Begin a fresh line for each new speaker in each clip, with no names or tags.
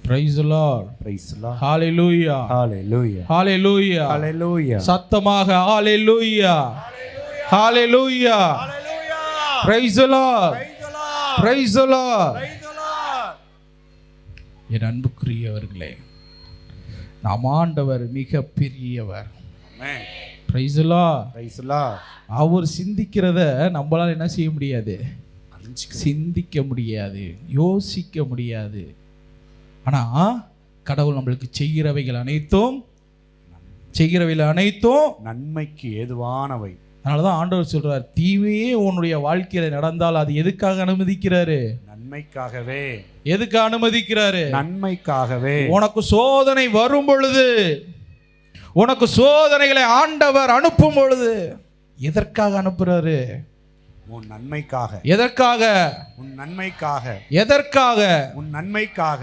Praise the Lord.
Praise the Lord.
Hallelujah.
Hallelujah.
Hallelujah.
Hallelujah.
சத்தமாக hallelujah. Hallelujah. Praise the Lord. Praise the Lord. என் அன்புக்குரியவர்களே, நம் ஆண்டவர் மிக பெரியவர்.
Amen.
Praise the Lord.
Praise the Lord.
அவர் சிந்திக்கிறத நம்மளால என்ன செய்ய முடியாது? சிந்திக்க முடியாது, யோசிக்க முடியாது. ஆனா கடவுள் நம்மளுக்கு செய்கிறவைகள் அனைத்தும்
நன்மைக்கு ஏதுவானவை.
அதனாலதான் ஆண்டவர் சொல்றார், தீமையே உன்னுடைய வாழ்க்கையில நடந்தால் அது எதுக்காக அனுமதிக்கிறாரு?
நன்மைக்காகவே.
எதுக்கு அனுமதிக்கிறாரு?
நன்மைக்காகவே.
உனக்கு சோதனை வரும் பொழுது, உனக்கு சோதனைகளை ஆண்டவர் அனுப்பும் பொழுது எதற்காக அனுப்புறாரு?
உன் நன்மைக்காக.
எதற்காக?
உன் நன்மைக்காக.
எதற்காக?
உன் நன்மைக்காக.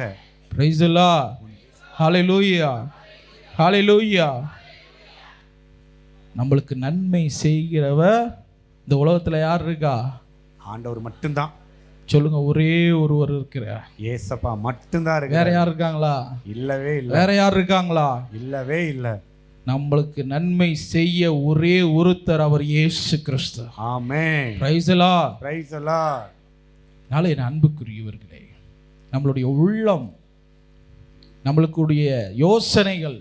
Praise the Lord. Hallelujah. Hallelujah. நம்மளுக்கு நன்மை செய்கிறவர் இந்த உலகத்துல யார் இருக்கா? ஆண்டவர்
மட்டும்தான்.
சொல்லுங்க, ஒரே ஒருவர் இருக்கிறார்.
ஏசப்பா மட்டும்தான் இருக்கார்.
வேற யார் இருக்காங்களா?
இல்லவே இல்லை.
வேற யார் இருக்காங்களா?
இல்லவே இல்லை.
நம்மளுக்கு நன்மை செய்ய ஒரே ஒருத்தர், அவர் இயேசு கிறிஸ்து.
ஆமென்.
Praise the Lord.
Praise the Lord.
நாளை என் அன்புக்குரியவர்களே, நம்மளுடைய உள்ளம், நம்மளுக்குடைய யோசனைகள்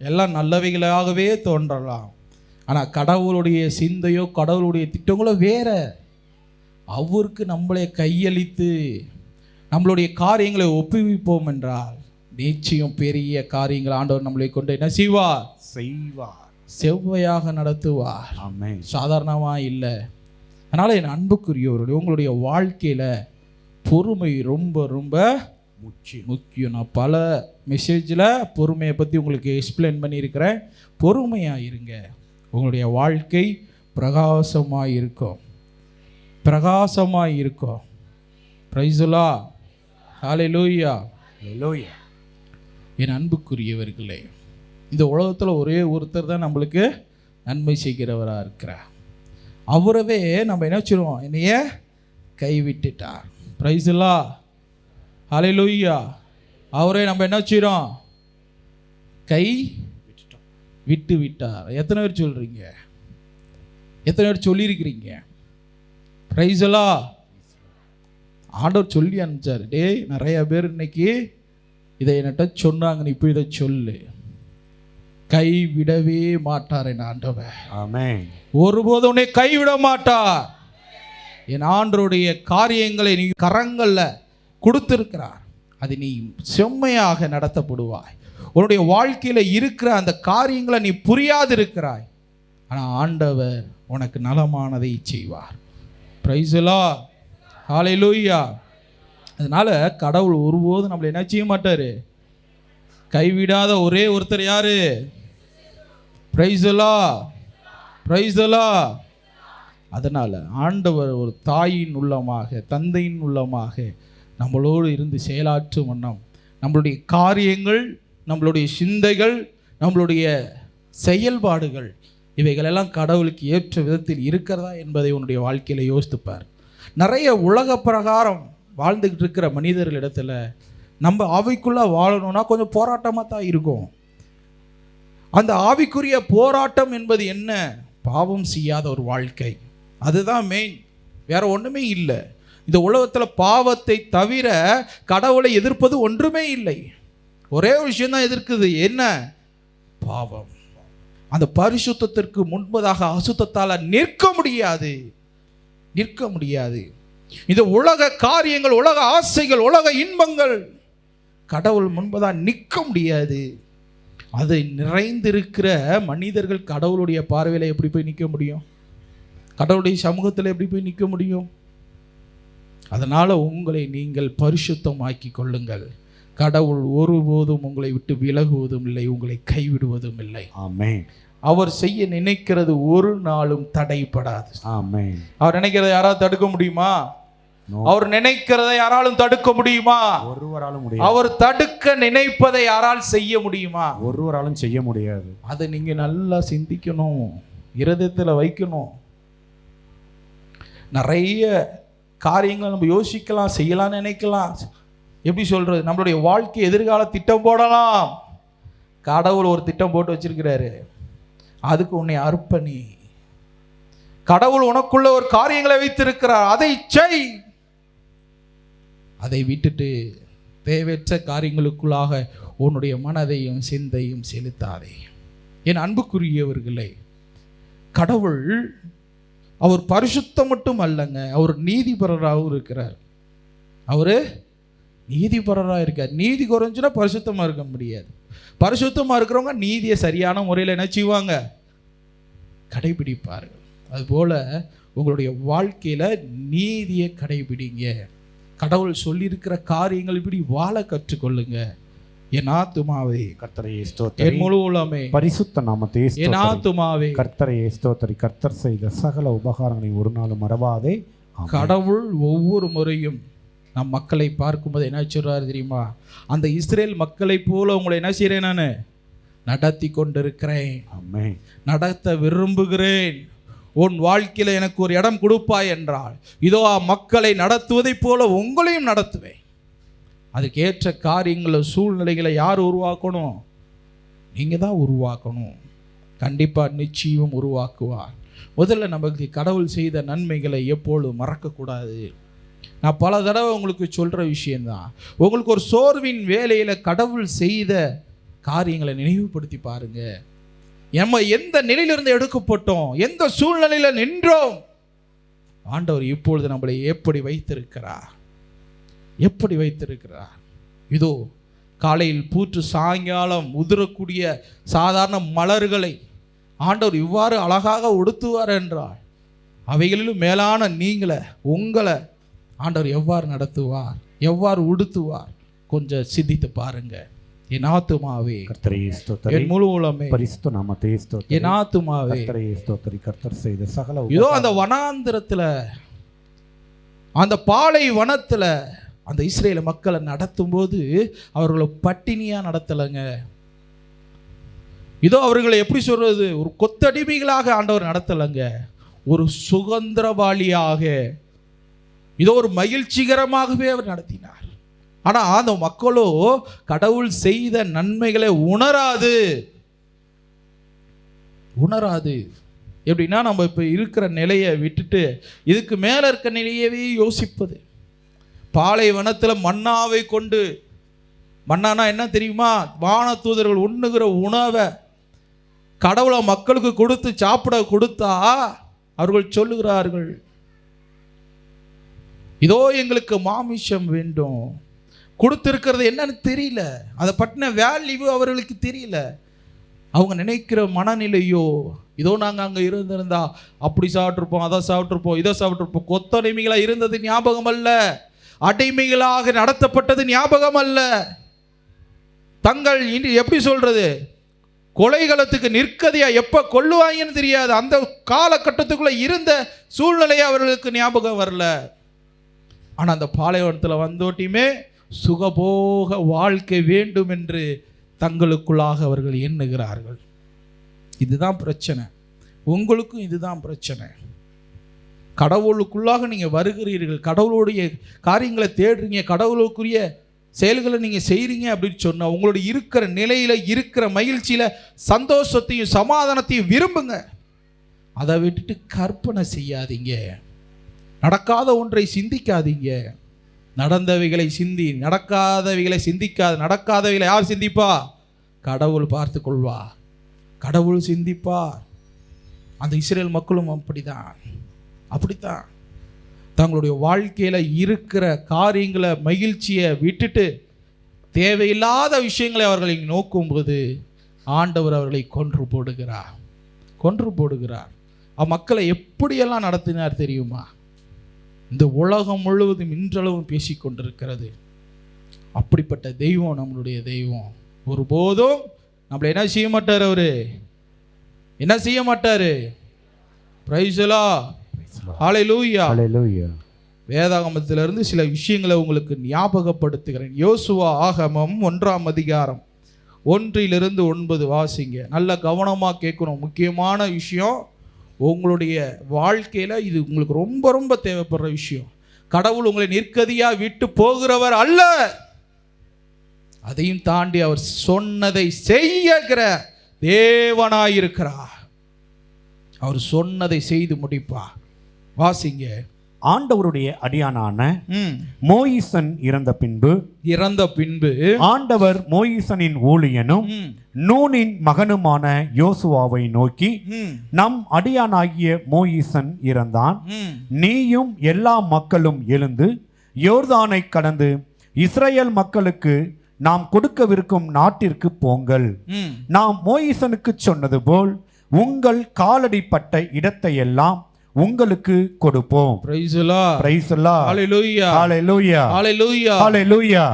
எல்லாம் நல்லவைகளாகவே தோன்றலாம். ஆனால் கடவுளுடைய சிந்தையோ கடவுளுடைய திட்டங்களோ வேற. அவருக்கு நம்மளை கையளித்து நம்மளுடைய காரியங்களை ஒப்புவிப்போம் என்றால் நிச்சயம் பெரிய காரியங்கள் ஆண்டவர் நம்மளை கொண்டு என்ன செய்வார்? செவ்வையாக நடத்துவார்.
ஆமென்.
சாதாரணமாக இல்லை. அதனால் என் அன்புக்குரியவர்களே, உங்களுடைய வாழ்க்கையில் பொறுமை ரொம்ப ரொம்ப முக்கியம். நான் பல மெசேஜில் பொறுமையை பற்றி உங்களுக்கு எக்ஸ்பிளைன் பண்ணியிருக்கிறேன். பொறுமையாக இருங்க, உங்களுடைய வாழ்க்கை பிரகாசமாக இருக்கும். Praise the Lord. Hallelujah.
Hallelujah.
என் அன்புக்குரியவர்களே, இந்த உலகத்தில் ஒரே ஒருத்தர் தான் நம்மளுக்கு நன்மை செய்கிறவராக இருக்கிறார். அவரவே நம்ம என்ன சொல்லுவோம்? என்னைய கைவிட்டுட்டார். Praise the Lord. Hallelujah. அவரே நம்ம என்ன செய்கிறோம்? கை விட்டு விட்டார். எத்தனை பேர் சொல்கிறீங்க? எத்தனை பேர் சொல்லியிருக்கிறீங்க? Praise the Lord. ஆண்டவர் சொல்லி அனுப்பிச்சார். டேய், நிறைய பேர் இன்னைக்கு இதை என்கிட்ட சொன்னாங்க, நீ இப்போ இதை சொல்லு. கை விடவே மாட்டார் என் ஆண்டவர்.
ஆமென்.
ஒருபோதும் உன்னை கைவிட மாட்டார். என் ஆண்டவருடைய காரியங்களை நீ கரங்களில் கொடுத்திருக்கிறார். அது நீ செம்மையாக நடத்தப்படுவாய். உன்னுடைய வாழ்க்கையில் இருக்கிற அந்த காரியங்களை நீ புரியாது இருக்கிறாய். ஆனால் ஆண்டவர் உனக்கு நலமானதை செய்வார். Praise the Lord. Hallelujah. அதனால கடவுள் ஒருபோதும் நம்மளை என்ன செய்ய மாட்டார்? கைவிடாத ஒரே ஒருத்தர் யாரு? Praise the Lord. Praise the Lord. அதனால் ஆண்டவர் ஒரு தாயின் உள்ளமாக, தந்தையின் உள்ளமாக நம்மளோடு இருந்து செயலாற்றும் வண்ணம் நம்மளுடைய காரியங்கள், நம்மளுடைய சிந்தைகள், நம்மளுடைய செயல்பாடுகள் இவைகளெல்லாம் கடவுளுக்கு ஏற்ற விதத்தில் இருக்கிறதா என்பதை உன்னுடைய வாழ்க்கையில் யோசித்துப்பார். நிறைய உலக பிரகாரம் வாழ்ந்துக்கிட்டு இருக்கிற மனிதர்களிடத்தில் நம்ம ஆவிக்குள்ளே வாழணும்னா கொஞ்சம் போராட்டமாக தான் இருக்கும். அந்த ஆவிக்குரிய போராட்டம் என்பது என்ன? பாவம் செய்யாத ஒரு வாழ்க்கை. அதுதான் மெயின், வேற ஒன்றுமே இல்லை. இந்த உலகத்தில் பாவத்தை தவிர கடவுளை எதிர்ப்பது ஒன்றுமே இல்லை. ஒரே ஒரு விஷயம்தான் எதிர்க்குது. என்ன? பாவம். அந்த பரிசுத்தத்திற்கு முன்பதாக அசுத்தத்தால் நிற்க முடியாது. இந்த உலக காரியங்கள், உலக ஆசைகள், உலக இன்பங்கள் கடவுள் முன்பதாக நிற்க முடியாது. அது நிறைந்திருக்கிற மனிதர்கள் கடவுளுடைய பார்வையில் எப்படி போய் நிற்க முடியும்? கடவுளுடைய சமூகத்தில் எப்படி போய் நிற்க முடியும்? அதனால் உங்களை நீங்கள் பரிசுத்தமாக்கி கொள்ளுங்கள். கடவுள் ஒருபோதும் உங்களை விட்டு விலகுவதும் இல்லை, உங்களை கைவிடுவதும் இல்லை.
ஆமென்.
அவர் செய்ய நினைக்கிறது ஒரு நாளும் தடைப்படாது.
ஆமென்.
அவர் நினைக்கிறதை யாராவது தடுக்க முடியுமா? அவர் நினைக்கிறதை யாராலும் தடுக்க முடியுமா?
ஒருவராலும் முடியாது.
அவர் தடுக்க நினைப்பதை யாரால் செய்ய முடியுமா?
ஒருவராலும் செய்ய முடியாது.
அதை நீங்க நல்லா சிந்திக்கணும், இருதயத்தில் வைக்கணும். நிறைய காரியங்களை நம்ம யோசிக்கலாம், செய்யலாம்னு நினைக்கலாம். எப்படி சொல்றது, நம்மளுடைய வாழ்க்கை எதிர்கால திட்டம் போடலாம். கடவுள் ஒரு திட்டம் போட்டு வச்சிருக்கிறாரு, அதுக்கு உன்னை அர்ப்பணி. கடவுள் உனக்குள்ள ஒரு காரியங்களை வைத்திருக்கிறார், அதை செய். அதை விட்டுட்டு தேவையற்ற காரியங்களுக்குள்ளாக உன்னுடைய மனதையும் சிந்தையும் செலுத்தாதே. என் அன்புக்குரியவர்களே, கடவுள் அவர் பரிசுத்தம் மட்டும் அல்லங்க, அவர் நீதிபரராகவும் இருக்கிறார். அவர் நீதிபரராக இருக்கார். நீதி குறைஞ்சுன்னா பரிசுத்தமாக இருக்க முடியாது. பரிசுத்தமாக இருக்கிறவங்க நீதியை சரியான முறையில் என்ன செய்வாங்க, கடைபிடிப்பார்கள். அதுபோல் உங்களுடைய வாழ்க்கையில் நீதியை கடைபிடிங்க. கடவுள் சொல்லியிருக்கிற காரியங்கள் இப்படி வாழ கற்றுக்கொள்ளுங்க. என் ஆத்துமாவே
கர்த்தரையே ஸ்தோத்திரி,
என் முழு உள்ளமே
பரிசுத்த நாமத்தை ஸ்தோத்திரி.
என் ஆத்துமாவே
கர்த்தரையே ஸ்தோத்திரி. கர்த்தர் செய்த சகல உபகாரங்களை ஒரு நாளும் மறவாதே.
கடவுள் ஒவ்வொரு முறையும் நம் மக்களை பார்க்கும்போது என்ன சொல்றாரு தெரியுமா, அந்த இஸ்ரேல் மக்களை போல உங்களை என்ன செய்கிறேன், நான் நடத்தி கொண்டிருக்கிறேன், நடத்த விரும்புகிறேன். உன் வாழ்க்கையில் எனக்கு ஒரு இடம் கொடுப்பாய் என்றால் இதோ மக்களை நடத்துவதைப் போல உங்களையும் நடத்துவேன். அதுக்கு ஏற்ற காரியங்களை சூழ்நிலைகளை யார் உருவாக்கணும், நீங்கள் தான் உருவாக்கணும். கண்டிப்பாக நிச்சயம் உருவாக்குவார். முதல்ல நமக்கு கடவுள் செய்த நன்மைகளை எப்பொழுதும் மறக்கக்கூடாது. நான் பல தடவை உங்களுக்கு சொல்கிற விஷயந்தான். உங்களுக்கு ஒரு சோர்வின் வேலையில் கடவுள் செய்த காரியங்களை நினைவுபடுத்தி பாருங்க. நம்ம எந்த நிலையிலிருந்து எடுக்கப்பட்டோம், எந்த சூழ்நிலையில் நின்றோம், ஆண்டவர் இப்பொழுது நம்மளை எப்படி வைத்திருக்கிறார், எப்படி வைத்திருக்கிறார். இதோ காலையில் பூற்று சாயங்காலம் உதிரக்கூடிய சாதாரண மலர்களை ஆண்டவர் இவ்வாறு அழகாக உடுத்துவார் என்றால் அவைகளிலும் மேலான நீங்களை உங்களை ஆண்டவர் எவ்வாறு நடத்துவார், எவ்வாறு உடுத்துவார், கொஞ்சம் சிந்தித்து பாருங்க. என் ஆத்துமாவே
கர்த்தரையே ஸ்தோத்திரி,
என் முழு உள்ளமே
பரிசுத்த நாமத்தை ஸ்தோத்திரி.
என் ஆத்துமாவே
கர்த்தரையே ஸ்தோத்திரி. கர்த்தர் செய்த சகல
இதோ அந்த வனாந்திரத்தில், அந்த பாலை வனத்தில் அந்த இஸ்ரேல் மக்களை நடத்தும் போது அவர்களை பட்டினியா நடத்தலைங்க. இதோ அவர்களை எப்படி சொல்றது, ஒரு கொத்தடிமைகளாக ஆண்டவர் நடத்தலைங்க, ஒரு சுதந்திரவாளியாக, இதோ ஒரு மகிழ்ச்சிகரமாகவே அவர் நடத்தினார். ஆனால் அந்த மக்களோ கடவுள் செய்த நன்மைகளை உணராது. எப்படின்னா நம்ம இப்போ இருக்கிற நிலையை விட்டுட்டு இதுக்கு மேலே இருக்க நிலையவே யோசிப்பது. பாலைவனத்தில் மன்னாவை கொண்டு, மன்னானா என்ன தெரியுமா, வானதூதர்கள் உண்ணுகிற உணவை கடவுளை மக்களுக்கு கொடுத்து சாப்பிட கொடுத்தா அவர்கள் சொல்லுகிறார்கள், இதோ எங்களுக்கு மாமிசம் வேண்டும். கொடுத்திருக்கிறது என்னன்னு தெரியல, அதை பற்றின வேல்யூ அவர்களுக்கு தெரியல. அவங்க நினைக்கிற மனநிலையோ, இதோ நாங்கள் அங்கே இருந்திருந்தா அப்படி சாப்பிட்ருப்போம், அதை சாப்பிட்ருப்போம், இதை சாப்பிட்ருப்போம். கொத்தடிமைகளாக இருந்தது ஞாபகம் அல்ல, அடிமைகளாக நடத்தப்பட்டது ஞாபகம் அல்ல. தங்கள் எப்படி சொல்றது, கொலைகளத்துக்கு நிற்கதையா எப்போ கொல்லுவாங்கன்னு தெரியாது. அந்த காலகட்டத்துக்குள்ள இருந்த சூழ்நிலையை அவர்களுக்கு ஞாபகம் வரல. ஆனால் அந்த பாலைவனத்தில் வந்தோட்டியுமே சுகபோக வாழ்க்கை வேண்டும் என்று தங்களுக்குள்ளாக அவர்கள் எண்ணுகிறார்கள். இதுதான் பிரச்சனை, உங்களுக்கும் இதுதான் பிரச்சனை. கடவுளுக்குள்ளாக நீங்கள் வருகிறீர்கள், கடவுளுடைய காரியங்களை தேடுறீங்க, கடவுளுக்குரிய செயல்களை நீங்கள் செய்கிறீங்க அப்படின்னு சொன்னால் உங்களுடைய இருக்கிற நிலையில் இருக்கிற மகிழ்ச்சியில் சந்தோஷத்தையும் சமாதானத்தையும் விரும்புங்க. அதை விட்டுட்டு கற்பனை செய்யாதீங்க, நடக்காத ஒன்றை சிந்திக்காதீங்க. நடந்தவைகளை சிந்தி, நடக்காதவைகளை சிந்திக்காது. நடக்காதவைகளை யார் சிந்திப்பா, கடவுள் பார்த்து கொள்வா, கடவுள் சிந்திப்பா. அந்த இஸ்ரேல் மக்களும் அப்படித்தான் தங்களுடைய வாழ்க்கையில் இருக்கிற காரியங்களை மகிழ்ச்சியை விட்டுட்டு தேவையில்லாத விஷயங்களை அவர்களை நோக்கும்போது ஆண்டவர் அவர்களை கொன்று போடுகிறார். மக்களை எப்படியெல்லாம் நடத்தினார் தெரியுமா? இந்த உலகம் முழுவதும் இன்றளவும் பேசிக்கொண்டிருக்கிறது. அப்படிப்பட்ட தெய்வம் நம்மளுடைய தெய்வம். ஒருபோதும் நம்மளை என்ன செய்ய மாட்டார், அவரு என்ன செய்ய மாட்டாரு. பிரைஸ் தி லார்ட், ஹல்லேலூயா, ஹல்லேலூயா. வேதாகமத்திலிருந்து சில விஷயங்களை உங்களுக்கு ஞாபகப்படுத்துகிறேன். யோசுவா ஆகமம் 1ஆம் அதிகாரம் 1-9 வாசிங்க. நல்ல கவனமாக கேட்கணும். முக்கியமான விஷயம், உங்களுடைய வாழ்க்கையில் இது உங்களுக்கு ரொம்ப ரொம்ப தேவைப்படுற விஷயம். கடவுள் உங்களை நிற்கதியாக விட்டு போகிறவர் அல்ல. அதையும் தாண்டி அவர் சொன்னதை செய்கிற தேவனாயிருக்கிறார். அவர் சொன்னதை செய்து முடிப்பார். வாசிங்க.
ஆண்டவருடைய அடியானான மோயிசன் இறந்த பின்பு ஆண்டவர் மோயிசனின் ஊழியனும் நூனின் மகனுமான யோசுவாவை நோக்கி, நம் அடியானாகிய மோயிசன் இறந்தான். நீயும் எல்லா மக்களும் எழுந்து யோர்தானை கடந்து இஸ்ரேல் மக்களுக்கு நாம் கொடுக்கவிருக்கும் நாட்டிற்கு போங்கள். நாம் மோயிசனுக்கு சொன்னது போல் உங்கள் காலடிப்பட்ட இடத்தை எல்லாம் உங்களுக்கு கொடுப்போம்.
Praise the lord.
Praise the lord.
Hallelujah.
Hallelujah.
Hallelujah.
Hallelujah.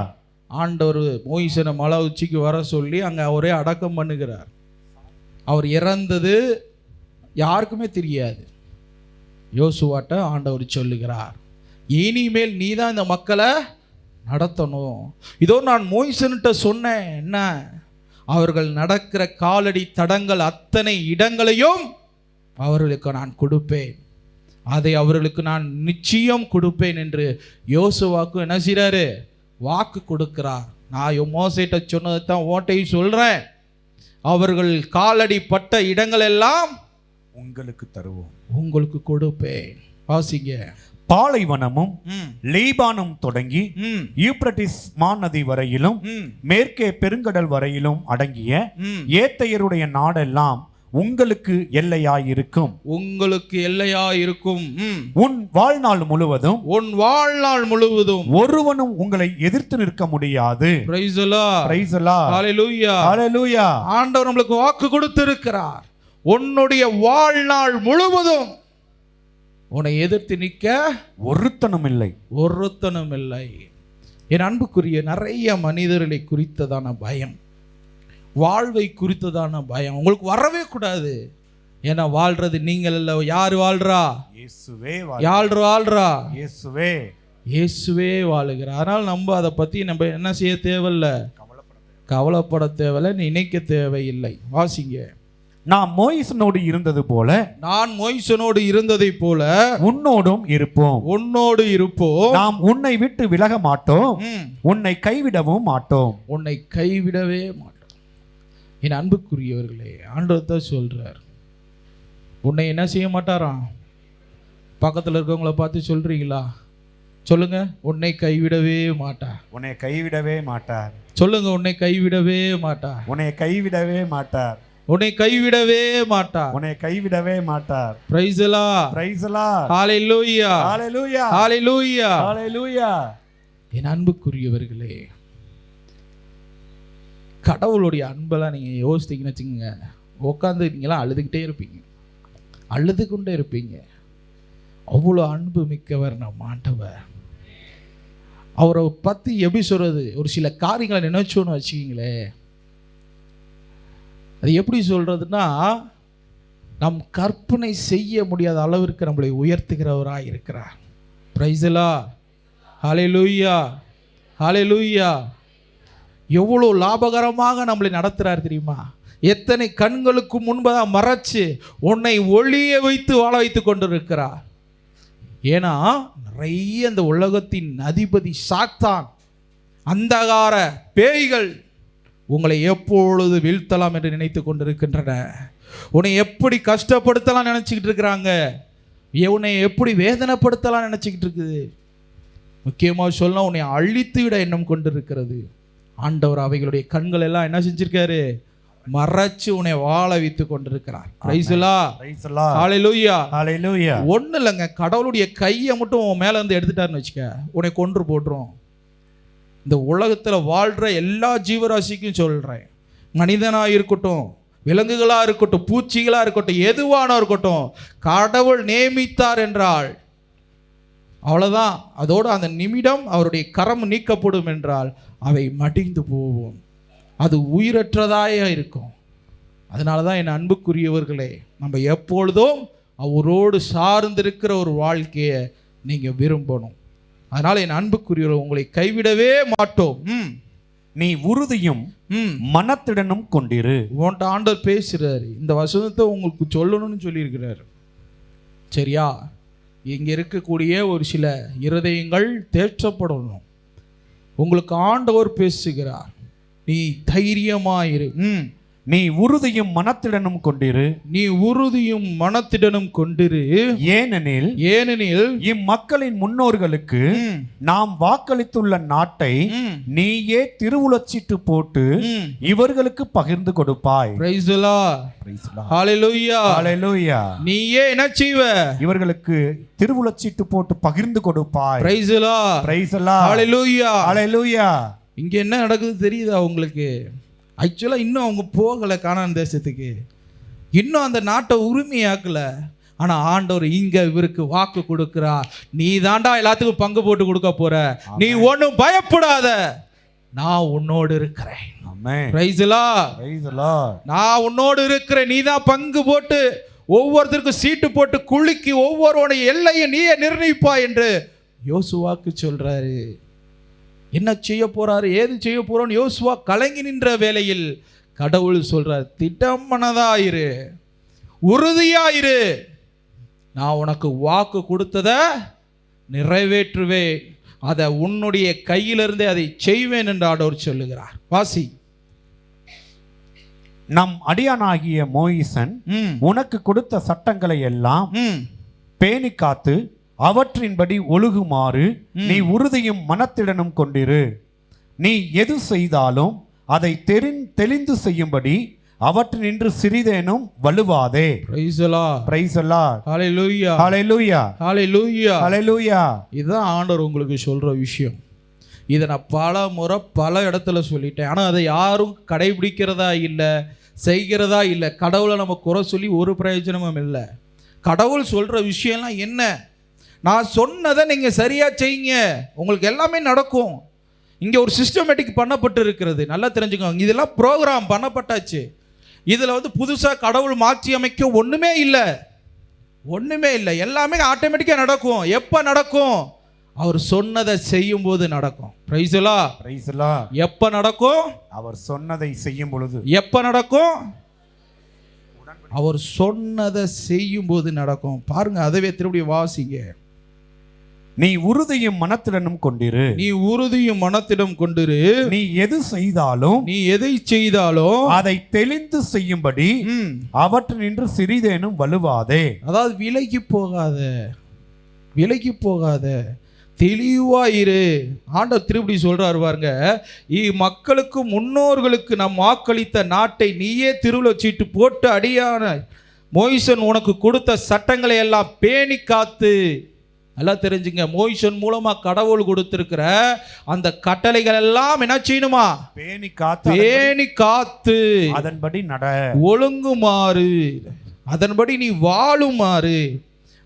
ஆண்டவர் மோயிசனை மலை உச்சிக்கு வர சொல்லி அங்க அவரே அடக்கம் பண்ணுகிறார். அவர் இறந்தது யாருக்குமே தெரியாது. யோசுவாட்ட ஆண்டவர் சொல்லுகிறார், இனிமேல் நீ தான் இந்த மக்களை நடத்தணும். இதோ நான் மோயிசன்கிட்ட சொன்னேன், என்ன அவர்கள் நடக்கிற காலடி தடங்கள் அத்தனை இடங்களையும் அவர்களுக்கு நான் கொடுப்பேன், அதை அவர்களுக்கு நான் நிச்சயம் கொடுப்பேன் என்று யோசுவாக்கு என்ன செய்றாரு? வாக்கு கொடுக்கிறார். நான் மோசேட்ட சொன்னதை தான் ஓட்டையும் சொல்றேன், அவர்கள் காலடி பட்ட இடங்கள் எல்லாம்
உங்களுக்கு தருவோம்,
உங்களுக்கு கொடுப்பேன். வாசிங்க.
பாலைவனமும் லீபானும் தொடங்கி யூப்ரட்டிஸ் மாநதி வரையிலும் மேற்கே பெருங்கடல் வரையிலும் அடங்கிய ஏத்தையருடைய நாடெல்லாம் உங்களுக்கு எல்லையாயிருக்கும்.
உங்களுக்கு எல்லையாயிருக்கும்.
உன் வாழ்நாள் முழுவதும் ஒருவனும் உங்களை எதிர்த்து நிற்க முடியாது.
Praise the lord.
Praise the lord.
Hallelujah.
Hallelujah.
ஆண்டவர் நமக்கு வாக்கு கொடுத்திருக்கிறார், உன்னுடைய வாழ்நாள் முழுவதும் உன்னை எதிர்த்து நிற்க ஒருத்தனும் இல்லை. என் அன்புக்குரிய நிறைய மனிதர்களை குறித்ததான பயம், வாழ்வை குறித்ததான பயம் உங்களுக்கு வரவே கூடாது. ஏன்னா வாழ்றது நீங்கள் அல்ல. யார் வாழ்றா? யார் வாழ்றா? இயேசுவே வாழுகிறார். அதனால் நம்ம அதை பற்றி நம்ம என்ன செய்ய தேவையில்லை, கவலைப்பட தேவையில்லை, நினைக்க தேவையில்லை. வாசிங்க.
நான் மோயிசனோடு இருந்ததை போல உன்னோடும் இருப்போம். நாம் உன்னை விட்டு விலக மாட்டோம், உன்னை கைவிடவும் மாட்டோம்.
என் அன்புக்குரியவர்களே, ஆண்டவர் தான் சொல்றார், உன்னை என்ன செய்ய மாட்டாராம். பக்கத்தில் இருக்கவங்கள பார்த்து சொல்றீங்களா? சொல்லுங்க, உன்னை கைவிடவே மாட்டார். சொல்லுங்க, உன்னை கைவிடவே மாட்டார். Praise the lord.
Praise the lord.
Hallelujah.
Hallelujah.
Hallelujah.
Hallelujah.
என் அன்புக்குரியவர்களே, கடவுளுடைய அன்பெல்லாம் நீங்கள் யோசித்தீங்கன்னு வச்சுக்கோங்க, உட்காந்து நீங்களாம் அழுது கொண்டே இருப்பீங்க. அவ்வளோ அன்பு மிக்கவர் நம் ஆண்டவர். அவரை பற்றி எப்படி சொல்கிறது? ஒரு சில காரியங்களை நினைச்சோன்னு வச்சுக்கிங்களேன், அது எப்படி சொல்கிறதுனா, நம் கற்பனை செய்ய முடியாத அளவிற்கு நம்மளை உயர்த்துகிறவராக இருக்கிறார். Praise the lord. Hallelujah. Hallelujah. எவ்வளோ லாபகரமாக நம்மளை நடத்துகிறார் தெரியுமா? எத்தனை கண்களுக்கு முன்பதாக மறைச்சு உன்னை ஒளிய வைத்து வாழ வைத்து கொண்டிருக்கிறார். ஏன்னா நிறைய இந்த உலகத்தின் அதிபதி சாத்தான், அந்தகார பேய்கள் உங்களை எப்பொழுது வீழ்த்தலாம் என்று நினைத்து கொண்டிருக்கின்றன. உன்னை எப்படி கஷ்டப்படுத்தலாம் நினச்சிக்கிட்டு இருக்கிறாங்க, உன்னை எப்படி வேதனைப்படுத்தலாம் நினச்சிக்கிட்டு இருக்குது. முக்கியமாக சொல்ல, உன்னை அழித்து விட எண்ணம் கொண்டிருக்கிறது. ஆண்டவர் அவைகளுடைய கண்கள் எல்லாம் என்ன செஞ்சிருக்காரு? மறைச்சு உன்னை வாழ வைத்து கொண்டிருக்கிறார். Praise the lord. Hallelujah.
Hallelujah.
ஒன்றும் இல்லைங்க, கடவுளுடைய கையை மட்டும் உன் மேலே வந்து எடுத்துட்டாருன்னு வச்சுக்க, உன்னை கொன்று போட்டுரும். இந்த உலகத்தில் வாழ்கிற எல்லா ஜீவராசிக்கும் சொல்கிறேன், மனிதனாக இருக்கட்டும், விலங்குகளாக இருக்கட்டும், பூச்சிகளாக இருக்கட்டும், எதுவான இருக்கட்டும், கடவுள் நியமித்தார் என்றால் அவ்வளோதான். அதோடு அந்த நிமிடம் அவருடைய கரம் நீக்கப்படும் என்றால் அவை மடிந்து போவோம். அது உயிரற்றதாக இருக்கும். அதனால தான் என் அன்புக்குரியவர்களே, நம்ம எப்பொழுதும் அவரோடு சார்ந்திருக்கிற ஒரு வாழ்க்கையை நீங்கள் விரும்பணும். அதனால் என் அன்புக்குரியவர்கள், உங்களை கைவிடவே மாட்டோம்.
நீ உறுதியும் மனத்திடனும் கொண்டிரு.
உன்ட்ட ஆண்டவர் பேசுகிறாரு, இந்த வசனத்தை உங்களுக்கு சொல்லணும்னு சொல்லியிருக்கிறார். சரியா? இங்கே இருக்கக்கூடிய ஒரு சில இருதயங்கள் தேற்றப்படணும். உங்களுக்கு ஆண்டவர் பேசுகிறார். நீ தைரியமாயிரு.
நீ உறுதியும் மனத்திடனும் கொண்டிரு.
நீ உறுதியும் மனத்திடனும் கொண்டிரு.
ஏனெனில் இம்மக்களின் முன்னோர்களுக்கு நாம் வாக்களித்துள்ள நாட்டை நீயே திருவுளச்சீட்டு போட்டு இவர்களுக்கு பகிர்ந்து கொடுப்பாய்.
Praise the Lord. Hallelujah.
Hallelujah.
நீயே என்ன செய்வ?
இவர்களுக்கு திருவுளச்சீட்டு போட்டு பகிர்ந்து கொடுப்பாய்.
Praise the Lord.
Praise the Lord.
Hallelujah.
Hallelujah.
இங்க என்ன நடக்குது தெரியுதா உங்களுக்கு? ஆக்சுவலாக இன்னும் அவங்க போகலை கானான் தேசத்துக்கு, இன்னும் அந்த நாட்டை உரிமையாக்கல. ஆனால் ஆண்டவர் இங்க இவருக்கு வாக்கு கொடுக்கிறார், நீ தாண்டா எல்லாத்துக்கும் பங்கு போட்டு கொடுக்க போற, நீ ஒன்றும் பயப்படாத, நான் உன்னோடு இருக்கிறேன். Praise the Lord.
Praise the Lord.
நான் உன்னோடு இருக்கிறேன். நீ தான் பங்கு போட்டு ஒவ்வொருத்தருக்கும் சீட்டு போட்டு குலுக்கி ஒவ்வொருவனுடைய எல்லையை நீயே நிர்ணயிப்பா என்று யோசுவாக்கு சொல்றாரு. என்ன செய்ய போறாரு, ஏது செய்ய போறோன்னு யோசுவா கலங்கி நின்ற வேளையில் கடவுள் சொல்றார், திட்டமனதாயிரு, உறுதியாயிரு, நான் உனக்கு வாக்கு கொடுத்ததை நிறைவேற்றுவேன், அதை உன்னுடைய கையிலிருந்தே அதை செய்வேன் என்று ஆண்டவர் சொல்லுகிறார். வாசி.
நம் அடியானாகிய மோயிசன் உனக்கு கொடுத்த சட்டங்களை எல்லாம் பேணி காத்து அவற்றின்படி ஒழுகுமாறு நீ உறுதியும் மனத்திடனும் கொண்டிரு. நீ எது செய்தாலும் அதை தெளிந்து செய்யும்படி அவற்றினின்று சிறிதேனும் வலுவாதே.
Praise the Lord.
Praise the Lord.
Hallelujah.
Hallelujah.
Hallelujah.
Hallelujah.
இதுதான் ஆண்டவர் உங்களுக்கு சொல்ற விஷயம். இதை நான் பல முறை பல இடத்துல சொல்லிட்டேன், ஆனால் அதை யாரும் கடைபிடிக்கிறதா இல்லை, செய்கிறதா இல்லை. கடவுளை நம்ம குறை சொல்லி ஒரு பிரயோஜனமும் இல்லை. கடவுள் சொல்ற விஷயம்லாம் என்ன? நான் சொன்னதை நீங்கள் சரியாக செய்யுங்க, உங்களுக்கு எல்லாமே நடக்கும். இங்கே ஒரு சிஸ்டமேட்டிக் பண்ணப்பட்டு இருக்கிறது, நல்லா தெரிஞ்சுக்கோங்க. இதெல்லாம் ப்ரோக்ராம் பண்ணப்பட்டாச்சு. இதில் புதுசாக கடவுள் மாற்றி அமைக்க ஒன்றுமே இல்லை, ஒன்றுமே இல்லை. எல்லாமே ஆட்டோமேட்டிக்காக நடக்கும். எப்போ நடக்கும்? அவர் சொன்னதை செய்யும் போது நடக்கும். Praise the Lord.
Praise the Lord.
எப்போ நடக்கும்?
அவர் சொன்னதை செய்யும் பொழுது.
எப்போ நடக்கும்? அவர் சொன்னதை செய்யும் போது நடக்கும். பாருங்க, அதவே திருப்பி வாசிங்க.
நீ உறுதியும் மனத்திடனும் கொண்டிரு.
நீ உறுதியும் மனத்திடம் கொண்டிரு.
நீ எது செய்தாலும்,
நீ எதை செய்தாலும்
அதை தெளிந்து செய்யும்படி அவற்றினின்று சிறிதேனும் வலுவாதே.
அதாவது விலகி போகாத, விலகி போகாத, தெளிவாயிரு. ஆண்டவர் திருப்படி சொல்றாரு பாருங்க, மக்களுக்கு முன்னோர்களுக்கு நம் வாக்களித்த நாட்டை நீயே திருவுளச்சீட்டு போட்டு அடியான மோயிசன் உனக்கு கொடுத்த சட்டங்களை எல்லாம் பேணி காத்து. நல்லா தெரிஞ்சுங்க, மோயிசன் மூலமா கடவுள் கொடுத்திருக்கிற அந்த கட்டளைகள் எல்லாம் என்ன செய்யணுமா?
பேணி காத்து,
பேணி காத்து
அதன்படி நட,
ஒழுங்குமாறு, அதன்படி நீ வாழுமாறு,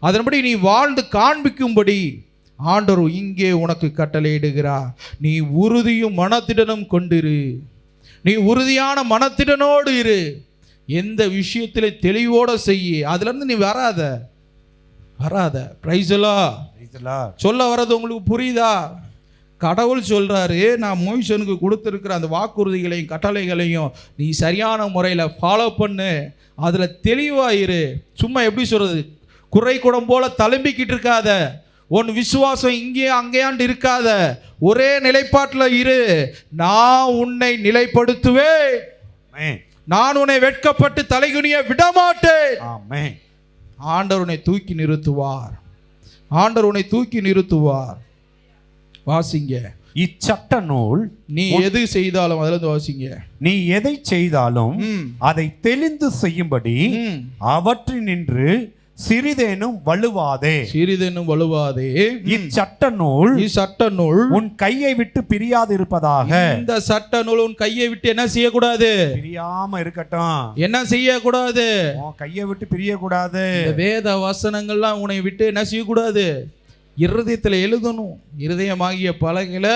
அதன்படி நீ வாழ்ந்து காண்பிக்கும்படி ஆண்டவர் இங்கே உனக்கு கட்டளையிடுகிறார். நீ உறுதியும் மனத்திடனும் கொண்டிரு. நீ உறுதியான மனத்திடனோடு இரு. எந்த விஷயத்திலே தெளிவோட செய்ய, அதுல இருந்து நீ வராத. Praise the Lord. சொல்ல வர்றது உங்களுக்கு புரியுதா? கடவுள் சொல்றாரு, நான் மோயிசனுக்கு கொடுத்திருக்கிற அந்த வாக்குறுதிகளையும் கட்டளைகளையும் நீ சரியான முறையில் ஃபாலோ பண்ணு, அதுல தெளிவாயிரு. சும்மா எப்படி சொல்றது, குறை குடம் போல தழும்பிக்கிட்டு இருக்காத, உன் விசுவாசம் இங்கே அங்கேயாண்டு இருக்காத, ஒரே நிலைப்பாட்டில் இரு. நான் உன்னை நிலைப்படுத்துவேன், நான் உன்னை வெட்கப்பட்டு தலைகுனிய விடமாட்டேன்.
ஆமென்.
ஆண்டவர் உன்னை தூக்கி நிறுத்துவார், ஆண்டவர் உன்னை தூக்கி நிறுத்துவார். வாசிங்க.
இச்சட்ட நூல்
நீ எது செய்தாலும் அதுல இருந்து வாசிங்க.
நீ எதை செய்தாலும் அதை தெளிந்து செய்யும்படி அவற்றினின்று சிறிதேனும் வலுவாதே.
சிறிதேனும் வலுவாதே.
இச்சட்ட நூல் உன் கையை விட்டு பிரியாது இருப்பதாக.
இந்த சட்ட நூல் உன் கையை விட்டு என்ன செய்யக்கூடாது?
பிரியாம இருக்கட்டும்.
என்ன செய்யக்கூடாது?
உன் கையை விட்டு பிரியக்கூடாது.
வேத வசனங்கள்லாம் உன்னை விட்டு என்ன செய்யக்கூடாது? இருதயத்தில் எழுதணும், இருதயமாகிய பலகையில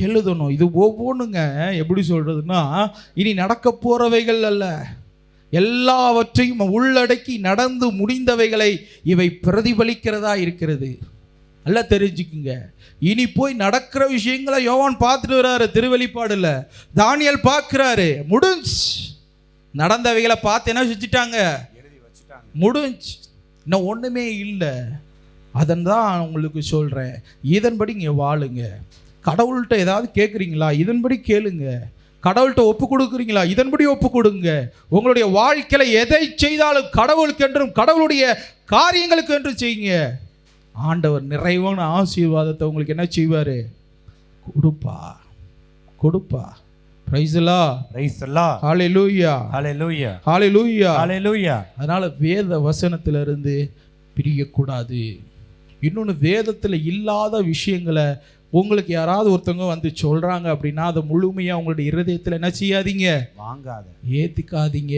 எழுதணும். இது ஒவ்வொன்றுங்க எப்படி சொல்றதுன்னா, இனி நடக்க போறவைகள் அல்ல, எல்லாவற்றையும் உள்ளடக்கி நடந்து முடிந்தவைகளை இவை பிரதிபலிக்கிறதா இருக்கிறது. நல்லா தெரிஞ்சுக்குங்க. இனி போய் நடக்கிற விஷயங்களை யோவான் பார்த்துட்டு வர்றாரு திருவெளிப்பாடுல, தானியேல் பார்க்கிறாரு. முடிஞ்சு நடந்தவைகளை பார்த்து என்ன செஞ்சுட்டாங்க? முடிஞ்சு, இன்னும் ஒண்ணுமே இல்லை. அதன் தான் உங்களுக்கு சொல்றேன், இதன்படி இங்கே வாழுங்க. கடவுள்கிட்ட ஏதாவது கேட்குறீங்களா? இதன்படி கேளுங்க. கடவுள்கிட்ட ஒப்பு கொடுக்குறீங்களா? இதன்படி ஒப்பு கொடுங்க. உங்களுடைய வாழ்க்கையில எதை செய்தாலும் கடவுளுக்கு என்றும் கடவுளுடைய காரியங்களுக்கு என்று செய்யுங்க. ஆண்டவர் நிறைவான ஆசீர்வாதத்தை உங்களுக்கு என்ன செய்வார்? கொடுப்பா. Praise the lord.
Praise the lord.
Hallelujah.
Hallelujah.
Hallelujah.
Hallelujah.
அதனால வேத வசனத்திலிருந்து பிரியக்கூடாது. இன்னொன்று, வேதத்தில் இல்லாத விஷயங்களை உங்களுக்கு யாராவது ஒருத்தவங்க வந்து சொல்றாங்க அப்படின்னா அதை முழுமையாக உங்களுடைய இருதயத்தில் என்ன செய்யாதீங்க? வாங்காத, ஏற்றிக்காதீங்க.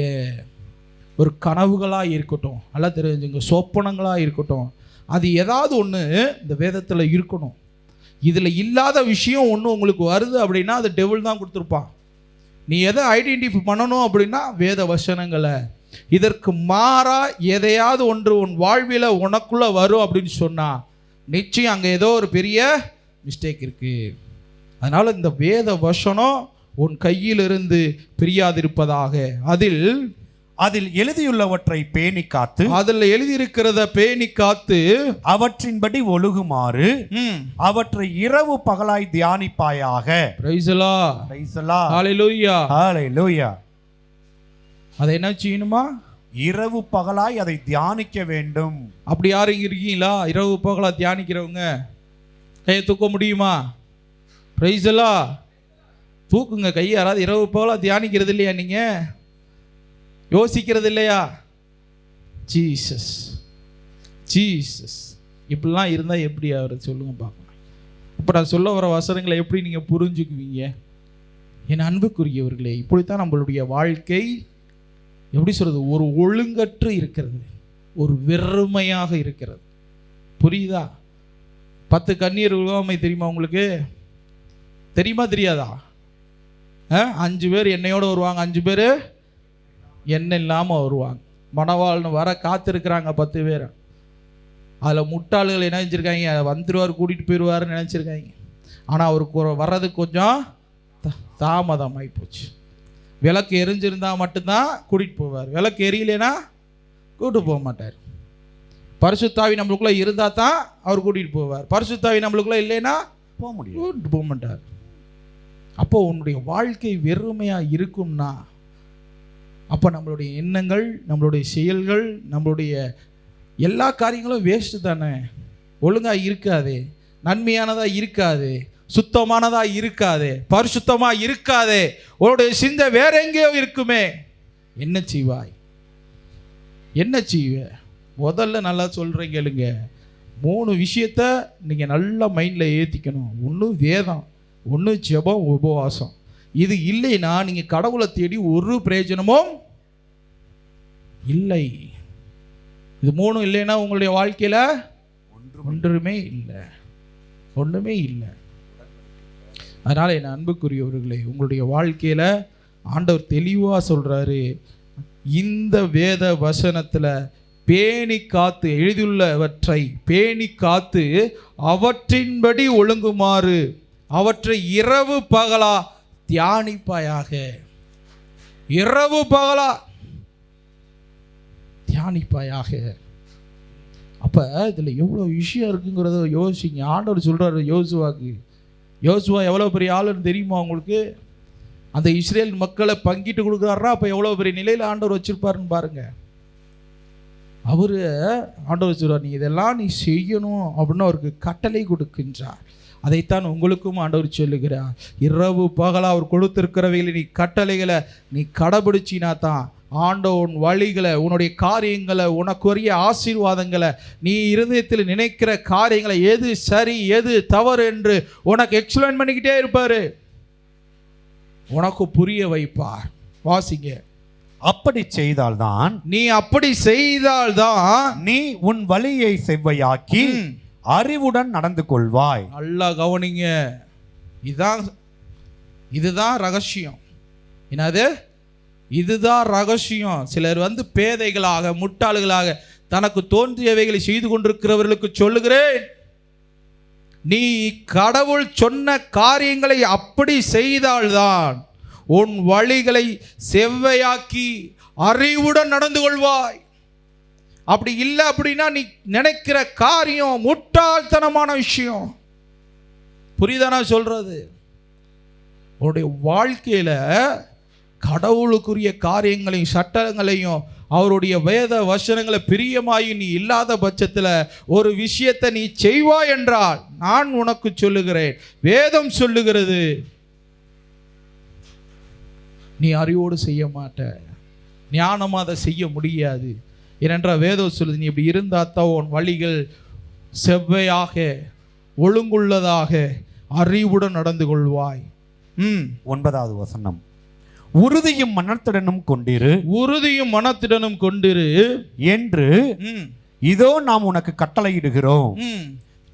ஒரு கனவுகளாக இருக்கட்டும், நல்லா தெரிஞ்சுங்க, சொப்பனங்களாக இருக்கட்டும், அது ஏதாவது ஒன்று இந்த வேதத்தில் இருக்கணும். இதில் இல்லாத விஷயம் ஒன்று உங்களுக்கு வருது அப்படின்னா அது டெவில் தான் கொடுத்துருப்பான். நீ எதை ஐடென்டிஃபை பண்ணணும் அப்படின்னா வேத வசனங்களை. இதற்கு மாறா எதையாவது ஒன்று உன் வாழ்வில் உனக்குள்ளே வரும் அப்படின்னு சொன்னால் நிச்சயம் அங்கே ஏதோ ஒரு பெரிய மிஸ்டேக் இருக்குது. அதனால் இந்த வேத வசனம் உன் கையிலிருந்து பிரியாதிருப்பதாக. அதில்
எழுதியுள்ளவற்றை பேணி காத்து,
அதில் எழுதியிருக்கிறத பேணி காத்து
அவற்றின்படி ஒழுகுமாறு அவற்றை இரவு பகலாய் தியானிப்பாயாக.
Praise the lord.
Praise the lord.
Hallelujah.
Hallelujah.
அதை என்ன செய்யணுமா?
இரவு பகலாய் அதை தியானிக்க வேண்டும்.
அப்படி யாரும் இருக்கீங்களா இரவு பகலா தியானிக்கிறவங்க? கையை தூக்க முடியுமா? Price the Lord. தூக்குங்க கையை. யாராவது இரவு பகலா தியானிக்கிறது இல்லையா? நீங்க யோசிக்கிறது இல்லையா? ஜீசஸ் இப்படிலாம் இருந்தால் எப்படி ஆகிறது சொல்லுங்க பார்க்கலாம். இப்போ நான் சொல்ல வர வசனங்களை எப்படி நீங்கள் புரிஞ்சுக்குவீங்க? என் அன்புக்குரியவர்களே, இப்படித்தான் நம்மளுடைய வாழ்க்கை எப்படி சொல்கிறது, ஒரு ஒழுங்கற்று இருக்கிறது, ஒரு வெறுமையாக இருக்கிறது. புரியுதா? 10 கண்ணீர் உலகமை தெரியுமா உங்களுக்கு? தெரியுமா தெரியாதா? 5 பேர் எண்ணெயோடு வருவாங்க, 5 பேர் எண்ணெய் இல்லாமல் வருவாங்க. மணவாள்னு வர காத்திருக்கிறாங்க 10 பேர். அதில் முட்டாள்கள் என்ன நினச்சிருக்காங்க? வந்துடுவார், கூட்டிகிட்டு போயிடுவார்னு நினச்சிருக்காங்க. ஆனால் அவருக்கு வர்றதுக்கு கொஞ்சம் தாமதமாகி போச்சு. விளக்கு எரிஞ்சிருந்தால் மட்டும்தான் கூட்டிகிட்டு போவார். விளக்கு எரியலைன்னா கூப்பிட்டு போக மாட்டார். பரிசுத்தாவி நம்மளுக்குள்ளே இருந்தால் தான் அவர் கூட்டிகிட்டு போவார். பரிசுத்தாவி நம்மளுக்குள்ளே இல்லைன்னா போக முடியும், கூட்டிட்டு போக மாட்டார். அப்போது உன்னுடைய வாழ்க்கை வெறுமையாக இருக்கும்னா அப்போ நம்மளுடைய எண்ணங்கள், நம்மளுடைய செயல்கள், நம்மளுடைய எல்லா காரியங்களும் வேஸ்ட்டு தானே. ஒழுங்காக இருக்காது, நன்மையானதாக இருக்காது, சுத்தமானதாக இருக்காது, பரிசுத்தமாக இருக்காது. உன்னுடைய சிந்தை வேற எங்கேயோ இருக்குமே. என்ன செய்வாய்? என்ன செய்வ? முதல்ல நல்லா சொல்கிறேன் கேளுங்க. 3 விஷயத்த நீங்கள் நல்லா மைண்டில் ஏற்றிக்கணும். ஒன்று வேதம், ஒன்று ஜெபம், உபவாசம். இது இல்லைன்னா நீங்கள் கடவுளை தேடி ஒரு பிரயோஜனமும் இல்லை. இது 3 இல்லைன்னா உங்களுடைய வாழ்க்கையில் ஒன்றுமே இல்லை. அதனால் என் அன்புக்குரியவர்களே, உங்களுடைய வாழ்க்கையில் ஆண்டவர் தெளிவாக சொல்கிறாரு, இந்த வேத வசனத்தில் பேணி காத்து, எழுதியுள்ளவற்றை பேணி காத்து அவற்றின்படி ஒழுங்குமாறு அவற்றை இரவு பகலா தியானிப்பாயாக. இரவு பகலா தியானிப்பாயாக. அப்போ இதில் எவ்வளோ விஷயம் இருக்குங்கிறத யோசிங்க. ஆண்டவர் சொல்கிறாரு யோசுவா எவ்வளோ பெரிய ஆளுன்னு தெரியுமா உங்களுக்கு? அந்த இஸ்ரேல் மக்களை பங்கிட்டு கொடுக்குறாரா? அப்போ எவ்வளோ பெரிய நிலையில் ஆண்டவர் வச்சுருப்பாருன்னு பாருங்கள். ஆண்டவர் சொல்கிறார், நீ இதெல்லாம் நீ செய்யணும் அப்படின்னு அவருக்கு கட்டளை கொடுக்கின்றார். அதைத்தான் உங்களுக்கும் ஆண்டவர் சொல்லுகிறார். இரவு பகலா அவர் கொடுத்திருக்கிறவைகளை நீ கட்டளைகளை நீ கடைபிடிச்சினா தான் ஆண்டவன் வழிகளை, உன்னுடைய காரியங்களை, உனக்குரிய ஆசீர்வாதங்களை, நீ இருதயத்தில் நினைக்கிற காரியங்களை எது சரி எது தவறு என்று உனக்கு எக்ஸ்பிளைன் பண்ணிக்கிட்டே இருப்பார். உனக்கு புரிய வைப்பார். வாசிங்க.
அப்படி செய்தால்தான் நீ உன் வழியை செவ்வையாக்கி அறிவுடன் நடந்து கொள்வாய்.
நல்லா கவனிங்க. இதுதான் ரகசியம். என்னது? இதுதான் ரகசியம். சிலர் பேதைகளாக, முட்டாள்களாக தனக்கு தோன்றியவைகளை செய்து கொண்டிருக்கிறவர்களுக்கு சொல்லுகிறேன், நீ கடவுள் சொன்ன காரியங்களை அப்படி செய்தால்தான் உன் வழிகளை செவ்வையாக்கி அறிவுடன் நடந்து கொள்வாய். அப்படி இல்லை அப்படின்னா நீ நினைக்கிற காரியம் முட்டாள்தனமான விஷயம். புரியுதா நான் சொல்றது? உன்னுடைய வாழ்க்கையில கடவுளுக்குரிய காரியங்களையும் சட்டங்களையும் அவருடைய வேத வசனங்களை பிரியமாயி நீ இல்லாத பட்சத்தில் ஒரு விஷயத்தை நீ செய்வாய் என்றால் நான் உனக்கு சொல்லுகிறேன், வேதம் சொல்லுகிறது, நீ அறிவோடு செய்ய மாட்ட, ஞானமாக அதை செய்ய முடியாது. ஏனென்றால் வேதம் சொல்லுது, நீ இப்படி இருந்தாத்தான் உன் வழிகள் செவ்வையாக ஒழுங்குள்ளதாக அறிவுடன் நடந்து கொள்வாய்.
9வது வசனம், உறுதியும் மனத்துடனும் கொண்டிரு,
உறுதியும் மனத்துடனும் கொண்டிரு என்று
இதோ நாம் உனக்கு கட்டளையிடுகிறோம்.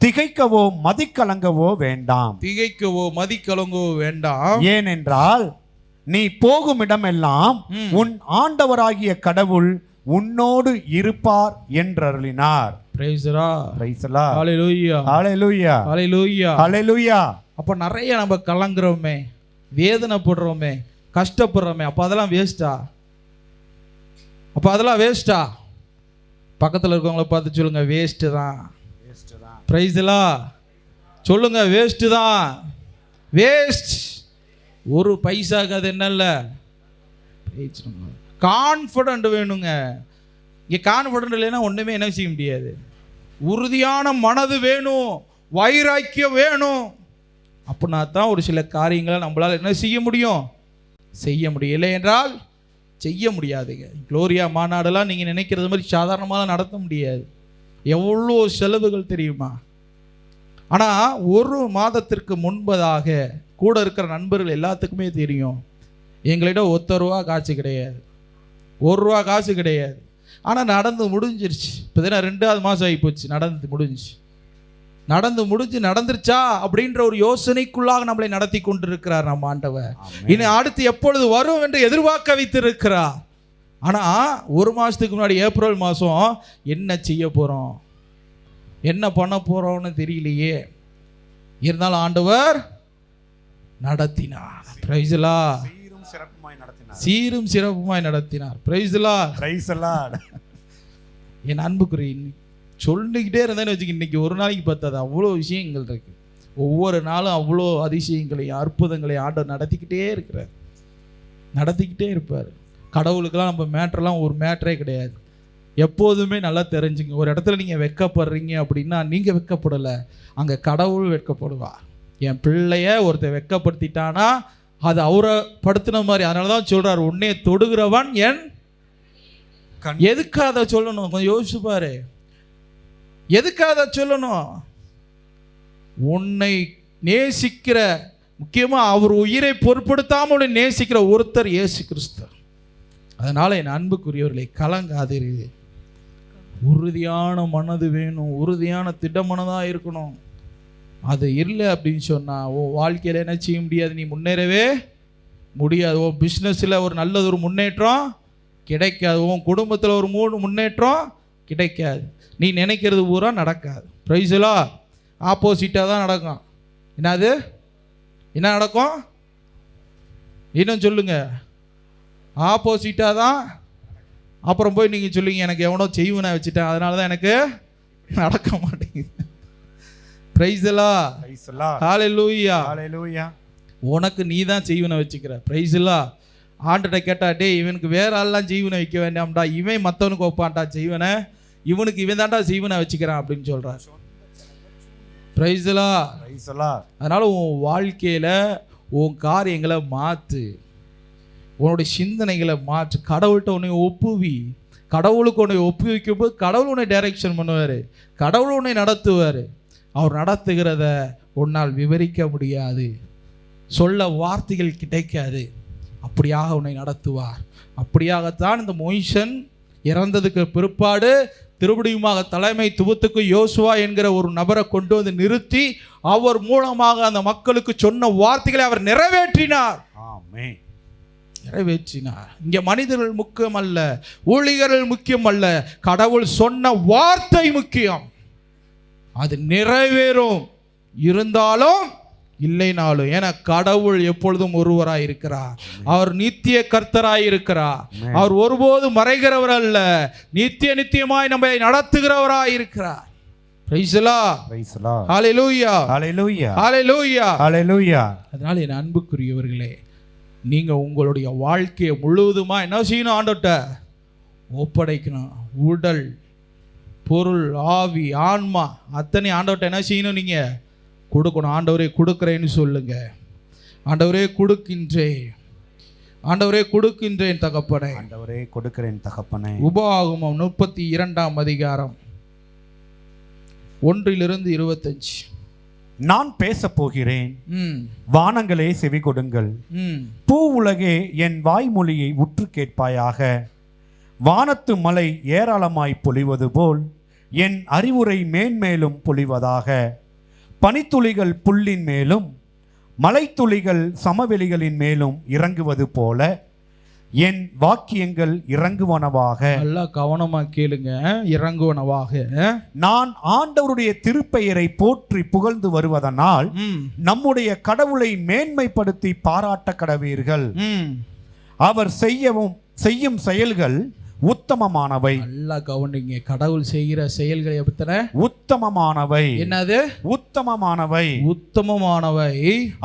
திகைக்கவோ மதிக்கலங்கவோ வேண்டாம்,
திகைக்கவோ மதிக்கலங்கவோ வேண்டாம்.
ஏனென்றால் நீ போகும் இடமெல்லாம் உன் ஆண்டவராகிய கடவுள் உன்னோடு இருப்பார் என்றருளினார்.
Praise the lord,
praise the lord,
hallelujah,
hallelujah,
hallelujah,
hallelujah.
அப்ப நிறைய நம்ம கலங்குறோமே, வேதனைப்படுறோமே, கஷ்டப்படுறோமே, அப்ப அதெல்லாம் வேஸ்டா? அப்ப அதெல்லாம் வேஸ்டா? பக்கத்தில் இருக்கவங்கள பார்த்து சொல்லுங்க, வேஸ்ட் தான். பிரைஸ் தி லார்ட், சொல்லுங்க, வேஸ்ட் தான், வேஸ்ட். ஒரு பைசாக்கு அது என்ன இல்லை. கான்ஃபிடென்ட் வேணுங்க. இங்கே கான்ஃபிடென்ட் இல்லைன்னா ஒன்றுமே என்ன செய்ய முடியாது. உறுதியான மனது வேணும், வைராக்கியம் வேணும். அப்படின்னா தான் ஒரு சில காரியங்களை நம்மளால் என்ன செய்ய முடியும், செய்ய முடியும். இல்லை என்றால் செய்ய முடியாதுங்க. குளோரியா மாநாடெல்லாம் நீங்கள் நினைக்கிறது மாதிரி சாதாரணமாக நடத்த முடியாது. எவ்வளோ செலவுகள் தெரியுமா? ஆனால் ஒரு மாதத்திற்கு முன்பதாக கூட இருக்கிற நண்பர்கள் எல்லாத்துக்குமே தெரியும், எங்களிடம் ₹1 காசு கிடையாது, ₹1 காசு கிடையாது. ஆனால் நடந்து முடிஞ்சிருச்சு. இப்போ தானே 2வது மாதம் ஆகி போச்சு, நடந்து முடிஞ்சு நடந்துருச்சா அப்படின்ற ஒரு யோசனைக்குள்ளாக நம்மளை நடத்தி கொண்டிருக்கிறார் நம்ம ஆண்டவர். இனி அடுத்து எப்பொழுது வரும் என்று எதிர்பார்க்க வைத்திருக்கிறார். ஆனால் ஒரு மாதத்துக்கு முன்னாடி ஏப்ரல் மாதம் என்ன செய்ய போகிறோம், என்ன பண்ண போகிறோம்னு தெரியலையே. இருந்தாலும் ஆண்டவர் நடத்தினார். பிரைஸ் தி லார்ட், சீரும் சிறப்புமாய் நடத்தினார். Praise the lord,
praise the lord.
என் அன்புக்குரிய சொல்லிக்கிட்டே இருந்தேன்னு வச்சுக்க, இன்னைக்கு ஒரு நாளைக்கு பார்த்தது அவ்வளோ விஷயங்கள் இருக்கு. ஒவ்வொரு நாளும் அவ்வளோ அதிசயங்களையும் அற்புதங்களையும் ஆண்டவர் நடத்திக்கிட்டே இருப்பார். கடவுளுக்கெல்லாம் நம்ம மேட்ரெலாம் ஒரு மேட்ரே கிடையாது. எப்போதுமே நல்லா தெரிஞ்சுங்க, ஒரு இடத்துல நீங்கள் வெட்கப்படுறீங்க அப்படின்னா நீங்கள் வெட்கப்படலை, அங்கே கடவுள் வெட்கப்படுவார். என் பிள்ளைய ஒருத்தர் வெட்கப்படுத்திட்டானா அது அவரை படுத்தின மாதிரி. அதனால தான் சொல்கிறார், உன்னை தொடுகிறவன் என். எதுக்கு அதை சொல்லணும், கொஞ்சம் யோசிச்சு பாரு. எதுக்கு அதை சொல்லணும்? உன்னை நேசிக்கிற, முக்கியமாக அவர் உயிரை பொருட்படுத்தாமல் உன்னை நேசிக்கிற ஒருத்தர் இயேசு கிறிஸ்து. அதனால் என் அன்புக்குரியவர்களை கலங்காதீர்கள். உறுதியான மனது வேணும், உறுதியான திட்டமனதாக இருக்கணும். அது இல்லை அப்படின்னு சொன்னால் உன் வாழ்க்கையில் என்ன செய்ய முடியாது, நீ முன்னேறவே முடியாது. உன் பிஸ்னஸில் ஒரு நல்லது ஒரு முன்னேற்றம் கிடைக்காது, உன் குடும்பத்தில் ஒரு முன்னேற்றம் கிடைக்காது. நீ நினைக்கிறது பூரா நடக்காது. பிரைஸ் தி லார்ட், ஆப்போசிட்டாக தான் நடக்கும். என்னது என்ன நடக்கும்? இன்னும் சொல்லுங்க, ஆப்போசிட்டாக தான். அப்புறம் போய் நீங்கள் சொல்லுங்க, எனக்கு எவனோ செய்வனை வச்சுட்டேன், அதனால தான் எனக்கு நடக்க மாட்டேங்குது. பிரைஸ் தி லார்ட், ஹalleluya,
ஹalleluya.
உனக்கு நீ தான் செய்வனை வச்சுக்கிற. Price the Lord. ஆண்டட்ட கேட்டா, டே இவனுக்கு வேற ஆள்லாம் செய்வனை வைக்க வேண்டாம்டா, இவன் மற்றவனுக்கு வைப்பான்டா செய்வனை, இவனுக்கு இவன் தான்டா செய்வனை வச்சுக்கிறான் அப்படின்னு சொல்கிறார். Price the lord,
praise the Lord.
அதனால் உன் வாழ்க்கையில் உன் காரியங்களை மாற்று, உன்னுடைய சிந்தனைகளை மாற்று. கடவுள்கிட்ட உன்னை ஒப்புவி. கடவுளுக்கு உன்னை ஒப்புவிக்கும்போது கடவுள் உன்னை டைரக்ஷன் பண்ணுவார், கடவுள் உன்னை நடத்துவார். அவர் நடத்துகிறத உன்னால் விவரிக்க முடியாது, சொல்ல வார்த்தைகள் கிடைக்காது. அப்படியாக உன்னை நடத்துவார். அப்படியாகத்தான் இந்த மோய்சன் இறந்ததுக்கு பிற்பாடு திருப்படியுமாக தலைமை துவத்துக்கு யோசுவா என்கிற ஒரு நபரை கொண்டு வந்து நிறுத்தி அவர் மூலமாக அந்த மக்களுக்கு சொன்ன வார்த்தைகளை அவர் நிறைவேற்றினார்.
ஆமென்,
நிறைவேற்றினார். இங்கே மனிதர்கள் முக்கியம் அல்ல, ஊழியர்கள் முக்கியம் அல்ல, கடவுள் சொன்ன வார்த்தை முக்கியம். அது நிறைவேறும், இருந்தாலும் இல்லைனாலும். ஏன்னா கடவுள் எப்பொழுதும் ஒருவராய் இருக்கிறார். அவர் நித்திய கர்த்தராய் இருக்கிறார். அவர் ஒருபோதும் மறைகிறவர் அல்ல, நித்தியமாய் நம்மை நடத்துகிறவராய் இருக்கிறார். Praise the lord.
Praise the lord.
Hallelujah.
Hallelujah.
Hallelujah.
Hallelujah.
அதனால என் அன்புக்குரியவர்களே, நீங்க உங்களுடைய வாழ்க்கையை முழுவதுமா என்ன செய்யணும்? ஆண்டவர்ட்ட ஒப்படைக்கணும். உடல், பொருள், ஆவி, ஆன்மா அத்தனை ஆண்டவர்ட்ட என்ன செய்யணும்? நீங்க கொடுக்கணும். ஆண்டவரே கொடுக்கிறேன்னு சொல்லுங்க. ஆண்டவரே கொடுக்கின்றேன், ஆண்டவரே கொடுக்கின்றேன் தகப்பனே,
ஆண்டவரே கொடுக்கிறேன் தகப்பனே.
உபாகமம் 32ஆம் அதிகாரம் 1-25.
நான் பேச போகிறேன், வானங்களே செவி கொடுங்கள், பூ உலகே என் வாய்மொழியை உற்று கேட்பாயாக. வானத்து மலை ஏராளமாய் பொழிவது போல் என் அறிவுரை மேன்மேலும் பொழிவதாக. பனித்துளிகள் புல்லின் மேலும் மலைத்துளிகள் சமவெளிகளின் மேலும் இறங்குவது போல என் வாக்கியங்கள் இறங்குவனவாக. நல்லா
கவனமா கேளுங்க. இறங்குவனவாக.
நான் ஆண்டவருடைய திருப்பெயரை போற்றி புகழ்ந்து வருவதனால் நம்முடைய கடவுளை மேன்மைப்படுத்தி பாராட்ட கடவீர்கள். அவர் செய்யும் செயல்கள் உத்தமமானவை.
நல்லா கவனிங்க. கடவுள் செய்கிற செயல்களை எத்தனை
உத்தமமானவை.
என்னது?
உத்தமமானவை.
உத்தமமானவை.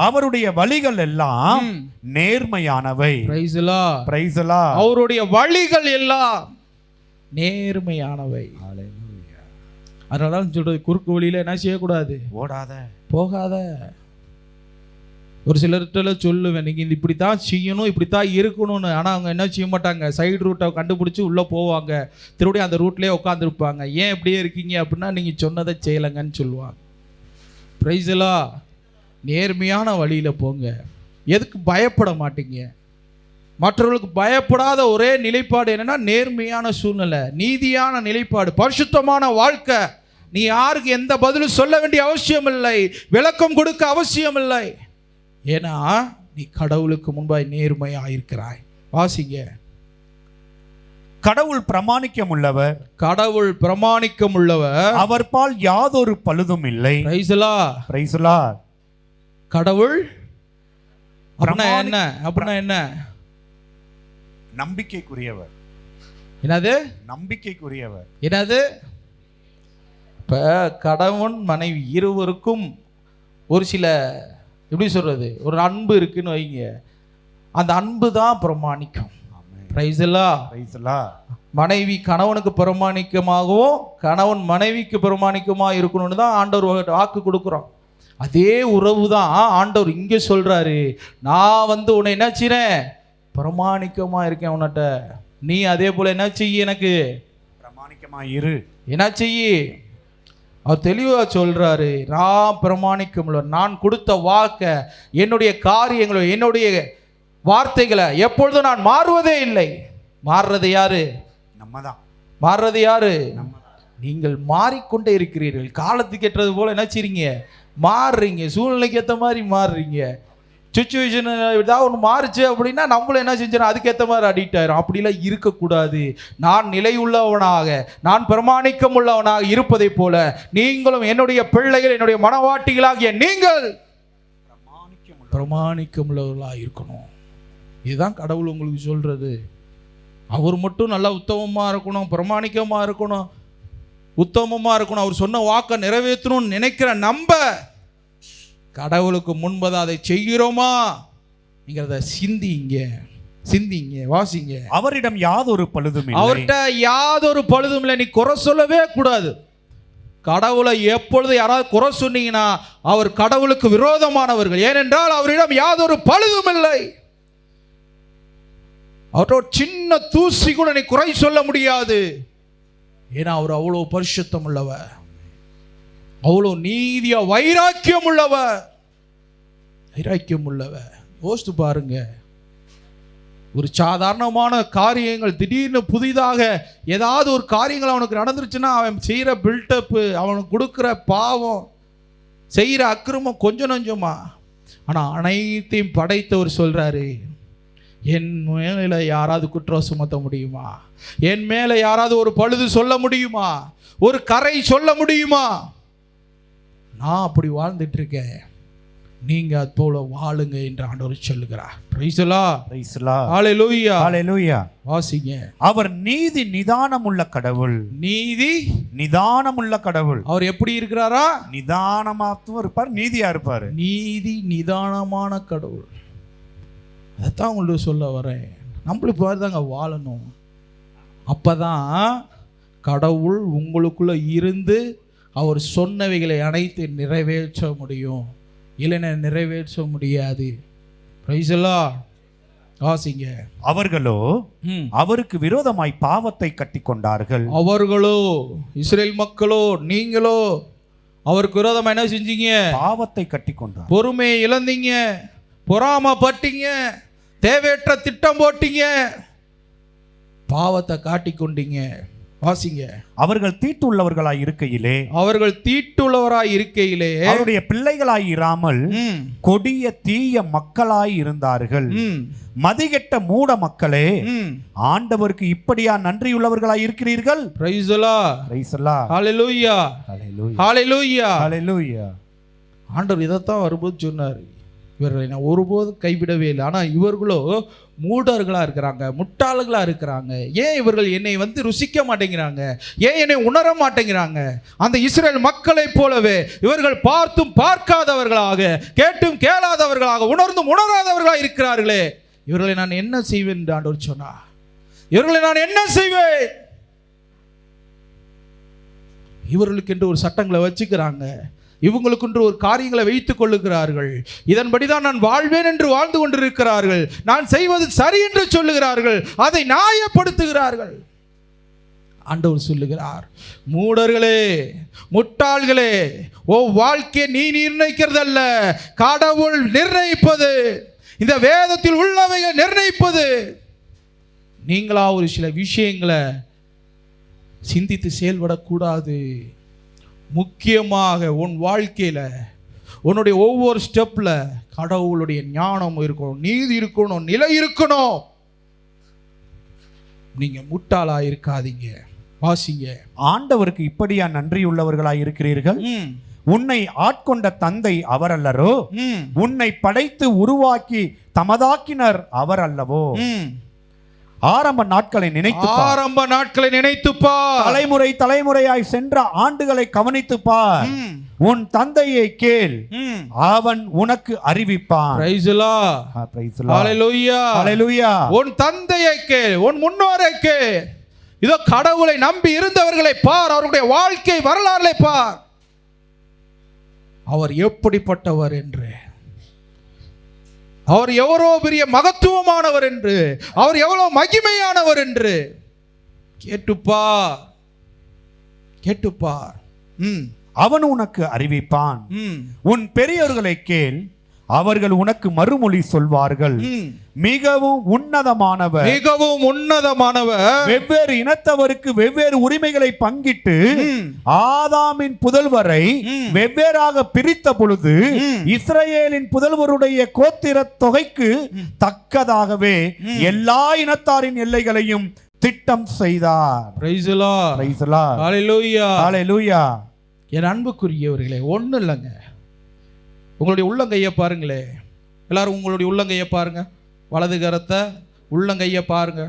அவருடைய வழிகள் எல்லாம் நேர்மையானவை.
Praise the lord.
Praise the lord.
அவருடைய வழிகள் எல்லாம் நேர்மையானவை. ஹalleluya. அதனால தான் சொல்றது, குறுக்கு வழியில என்ன செய்யக்கூடாது?
ஓடாத,
போகாத. ஒரு சிலர்கிட்ட சொல்லுவேன், நீங்கள் இது இப்படி தான் செய்யணும், இப்படி தான் இருக்கணும்னு. ஆனால் அவங்க என்ன செய்ய மாட்டாங்க? சைடு ரூட்டை கண்டுபிடிச்சி உள்ளே போவாங்க, திரும்பி அந்த ரூட்லேயே உட்காந்துருப்பாங்க. ஏன் இப்படியே இருக்கீங்க அப்படின்னா நீங்கள் சொன்னதை செய்யலைங்கன்னு சொல்லுவாங்க. Price the Lord. நேர்மையான வழியில் போங்க. எதுக்கு பயப்பட மாட்டீங்க? மற்றவர்களுக்கு பயப்படாத ஒரே நிலைப்பாடு என்னன்னா நேர்மையான சூழ்நிலை, நீதியான நிலைப்பாடு, பரிசுத்தமான வாழ்க்கை. நீ யாருக்கு எந்த பதிலும் சொல்ல வேண்டிய அவசியம் இல்லை, விளக்கம் கொடுக்க அவசியம் இல்லை. ஏன்னா நீ கடவுளுக்கு முன்பாய் நேர்மையாக இருக்கிறாய். வாசிங்க.
கடவுள் பிரமாணிக்கம் உள்ளவர்,
கடவுள் பிரமாணிக்கம் உள்ளவர்,
அவர் பால் யாதொரு பழுதும் இல்லை.
Price the lord.
Praise the Lord.
கடவுள் அப்படின்னா என்ன?
நம்பிக்கைக்குரியவர்.
என்னது?
நம்பிக்கைக்குரியவர்.
என்னது? இப்போ கணவன் மனைவி இருவருக்கும் ஒரு சில, எப்படி சொல்றது, ஒரு அன்பு இருக்குன்னு வைங்க. அந்த அன்பு தான் பிரமாணிக்கம். Praise the lord.
Praise the lord.
மனைவி கணவனுக்கு பிரமாணிக்கமாகவும் கணவன் மனைவிக்கு பிரமாணிக்கமாக இருக்கணும்னு தான் ஆண்டவர் வாக்கு கொடுக்குறோம். அதே உறவு தான் ஆண்டவர் இங்கே சொல்றாரு. நான் உன்னை என்ன செய்றேன்? பிரமாணிக்கமா இருக்கேன் உன்னிட்ட. நீ அதே போல என்ன செய்ய? எனக்கு
பிரமாணிக்கமா இரு.
என்ன செய்ய? அவர் தெளிவாக சொல்றாரு, நான் பிரமாணிக்கம் உள்ளவர். நான் கொடுத்த வாக்கை, என்னுடைய காரியங்களை, என்னுடைய வார்த்தைகளை எப்பொழுதும் நான் மாறுவதே இல்லை. மாறுறது யாரு?
நம்ம தான். மாறுறது யாரு? நம்ம.
நீங்கள் மாறிக்கொண்டே இருக்கிறீர்கள். காலத்துக்கு ஏற்றது போல என்ன செய்றீங்க? மாறுறீங்க. சூழ்நிலைக்கு ஏற்ற மாதிரி மாறுறீங்க. சுச்சுவேஷன் ஏதாவது ஒன்று மாறுச்சு அப்படின்னா நம்மளும் என்ன செஞ்சிடும்? அதுக்கேற்ற மாதிரி அடிக்ட் ஆயிரும். அப்படிலாம் இருக்கக்கூடாது. நான் நிலையுள்ளவனாக, நான் பிரமாணிக்கம் உள்ளவனாக இருப்பதை போல நீங்களும் என்னுடைய பிள்ளைகள், என்னுடைய மனவாட்டிகளாகிய நீங்கள் பிரமாணிக்கம் உள்ளவர்களாக இருக்கணும். இதுதான் கடவுள் உங்களுக்கு சொல்றது. அவர் மட்டும் நல்லா உத்தமமாக இருக்கணும், பிரமாணிக்கமாக இருக்கணும், உத்தமமாக இருக்கணும், அவர் சொன்ன வாக்கை நிறைவேற்றணும்னு நினைக்கிற நம்ப கடவுளுக்கு முன்பதாக அதை செய்கிறோமா நீங்கிறத சிந்திங்க, வாசிங்க.
அவரிடம் யாதொரு பழுதும் இல்லை.
அவர்கிட்ட யாதொரு பழுதும் இல்லை. நீ குறை சொல்லவே கூடாது. கடவுளை எப்பொழுது யாராவது குறை சொன்னீங்கன்னா அவர் கடவுளுக்கு விரோதமானவர்கள். ஏனென்றால் அவரிடம் யாதொரு பழுதும் இல்லை. அவரோட சின்ன தூசி கூட நீ குறை சொல்ல முடியாது. ஏன்னா அவர் அவ்வளோ பரிசுத்தம் உள்ளவர், அவ்வளோ நீதியா வைராக்கியம் உள்ளவர். யோசித்து பாருங்க. ஒரு சாதாரணமான காரியங்கள் திடீர்னு புதிதாக ஏதாவது ஒரு காரியங்கள் அவனுக்கு நடந்துருச்சுன்னா அவன் செய்கிற பில்டப்பு, அவனுக்கு கொடுக்குற பாவம், செய்கிற அக்கிரமம் கொஞ்சம் நஞ்சமா. ஆனால் அனைத்தையும் படைத்தவர் சொல்றாரு, என் மேலே யாராவது குற்றம் சுமத்த முடியுமா? என் மேலே யாராவது ஒரு பழுது சொல்ல முடியுமா? ஒரு கரை சொல்ல முடியுமா? நான் அப்படி வாழ்ந்துட்டு இருக்கேன், நீங்க அது போல வாழுங்க என்று ஆண்டவர் சொல்லுகிறார். Praise the lord.
Praise the lord.
Hallelujah.
Hallelujah.
வாசிங்க.
அவர் நீதி நிதானம் உள்ள கடவுள்.
நீதி
நிதானமுள்ள கடவுள்.
அவர் எப்படி இருக்கிறாரா?
நிதானமாகவும் இருப்பார், நீதியா இருப்பாரு.
நீதி நிதானமான கடவுள். அதைத்தான் உங்களுக்கு சொல்ல வரேன். நம்மளுக்கு பாருதாங்க வாழணும். அப்பதான் கடவுள் உங்களுக்குள்ள இருந்து அவர் சொன்னவைகளை அனைத்து நிறைவேற்ற முடியும். இல்லைன்னா நிறைவேற்ற முடியாது. Praise the Lord. வாசிங்க.
அவர்களோ அவருக்கு விரோதமாய் பாவத்தை கட்டி கொண்டார்கள்.
அவர்களோ, இஸ்ரேல் மக்களோ, நீங்களோ அவருக்கு விரோதமா என்ன செஞ்சீங்க? பாவத்தை
கட்டி கொண்டார்.
பொறுமையை இழந்தீங்க, பொறாமப்பட்டீங்க, தேவையற்ற திட்டம் போட்டீங்க, பாவத்தை காட்டிக்கொண்டீங்க. வாசிங்க.
அவர்கள் தீட்டுள்ளவர்களாய் இருக்கையிலே,
அவர்கள் தீட்டுள்ளவராய் இருக்கையிலே
அவருடைய பிள்ளைகளாய் இராமல் கொடிய தீய மக்களாய் இருந்தார்கள். மதிகெட்ட மூட மக்களே, ஆண்டவருக்கு இப்படியா நன்றியுள்ளவர்களாய் இருக்கிறீர்கள்?
Praise the lord.
Praise the lord.
Hallelujah. Hallelujah.
Hallelujah.
ஆண்டவர் இதைத்தான் வரும்போது சொன்னார், இவர்களை நான் ஒருபோதும் கைவிடவே இல்லை. ஆனால் இவர்களோ மூடர்களாக இருக்கிறாங்க, முட்டாள்களாக இருக்கிறாங்க. ஏன் இவர்கள் என்னை ருசிக்க மாட்டேங்கிறாங்க? ஏன் என்னை உணர மாட்டேங்கிறாங்க? அந்த இஸ்ரேல் மக்களைப் போலவே இவர்கள் பார்த்தும் பார்க்காதவர்களாக, கேட்டும் கேளாதவர்களாக, உணர்ந்தும் உணராதவர்களாக இருக்கிறார்களே. இவர்களை நான் என்ன செய்வேன் என்று ஆண்டவர் சொன்னார். இவர்களை நான் என்ன செய்வேன்? இவர்களுக்கு என்று ஒரு சட்டங்களை வச்சுக்கிறாங்க, இவங்களுக்கென்று ஒரு காரியங்களை வைத்துக் கொள்ளுகிறார்கள். இதன்படிதான் நான் வாழ்வேன் என்று வாழ்ந்து கொண்டிருக்கிறார்கள். நான் செய்வது சரி என்று சொல்லுகிறார்கள், அதை நியாயப்படுத்துகிறார்கள். ஆண்டவர் சொல்லுகிறார், மூடர்களே, முட்டாள்களே, ஓ வாழ்க்கையை நீ நிர்ணயிக்கிறதல்ல, கடவுள் நிர்ணயிப்பது. இந்த வேதத்தில் உள்ளவைகள் நிர்ணயிப்பது. நீங்களா ஒரு சில விஷயங்களை சிந்தித்து செயல்படக்கூடாது. முக்கியமாக உன் வாழ்க்கையில் உன்னுடைய ஒவ்வொரு ஸ்டெப்பில் கடவுளுடைய ஞானம் இருக்கணும், நீதி இருக்கணும், நிலை இருக்கணும். நீங்க முட்டாளா இருக்காதீங்க. வாசிங்க.
ஆண்டவருக்கு இப்படியா நன்றியுள்ளவர்களாய் இருக்கிறீர்கள்? உன்னை ஆட்கொண்ட தந்தை அவர் அல்லரோ? உன்னை படைத்து உருவாக்கி தமதாக்கினர் அவர் அல்லவோ? ஆரம்ப நாட்களை நினைத்துப்பார். தலைமுறை தலைமுறையாய் சென்ற ஆண்டுகளை கவனித்துப்பார். உன் தந்தையை கேள், அவன் உனக்கு அறிவிப்பான்.
Praise the lord.
Praise the lord.
Hallelujah.
Hallelujah.
உன் தந்தையை கேள், உன் முன்னோரை கேள். இதோ கடவுளை நம்பி இருந்தவர்களை பார், அவருடைய வாழ்க்கை வரலாறுகளை பார். அவர் எப்படிப்பட்டவர் என்று, அவர் எவ்வளோ பெரிய மகத்துவமானவர் என்று, அவர் எவ்வளவு மகிமையானவர் என்று கேட்டுப்பார்.
அவன் உனக்கு அறிவிப்பான். உன் பெரியோர்களை கேள், அவர்கள் உனக்கு மறுமொழி சொல்வார்கள். மிகவும் உன்னதமானவர், வெவ்வேறு இனத்தவருக்கு வெவ்வேறு உரிமைகளை பங்கிட்டு ஆதாமின் புதல்வரை வெவ்வேறாக பிரித்த பொழுது இஸ்ரவேலின் புதல்வருடைய கோத்திர தொகைக்கு தக்கதாகவே எல்லா இனத்தாரின் எல்லைகளையும் திட்டம் செய்தார்.
Praise the lord.
Praise the lord.
Hallelujah.
Hallelujah.
என் அன்புக்குரியவர்களே, ஒன்றும் இல்லைங்க, உங்களுடைய உள்ளங்கையை பாருங்களே. எல்லாரும் உங்களுடைய உள்ளங்கையை பாருங்க. வலது கரத்தை உள்ளங்கையை பாருங்க.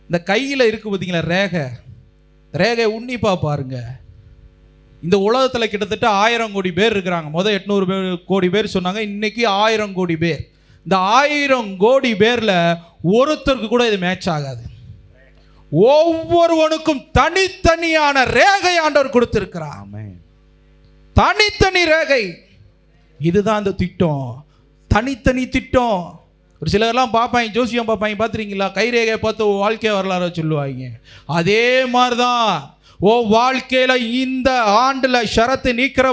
இந்த கையில் இருக்கு பார்த்தீங்களா ரேகை உன்னிப்பா பாருங்க. இந்த உலகத்தில் கிட்டத்தட்ட 1000 கோடி பேர் இருக்கிறாங்க. முதல் 800 கோடி பேர் சொன்னாங்க, இன்னைக்கு 1000 கோடி பேர். இந்த 1000 கோடி பேரில் ஒருத்தருக்கு கூட இது மேட்ச் ஆகாது. ஒவ்வொருவனுக்கும் தனித்தனியான ரேகை ஆண்டவர் கொடுத்திருக்கிறார். தனித்தனி ரேகை. இதுதான் அந்த திட்டம், தனித்தனி திட்டம். ஒரு சிலர்லாம் பார்ப்பாங்க, ஜோசியம் பார்ப்பாங்க, பார்த்துருக்கீங்களா? கைரேகையை பார்த்து வாழ்க்கை வரலாறு சொல்லுவாங்க. அதே மாதிரிதான் ஓ வாழ்க்கையில இந்த ஆண்டுல ஷரத்து நீக்கிற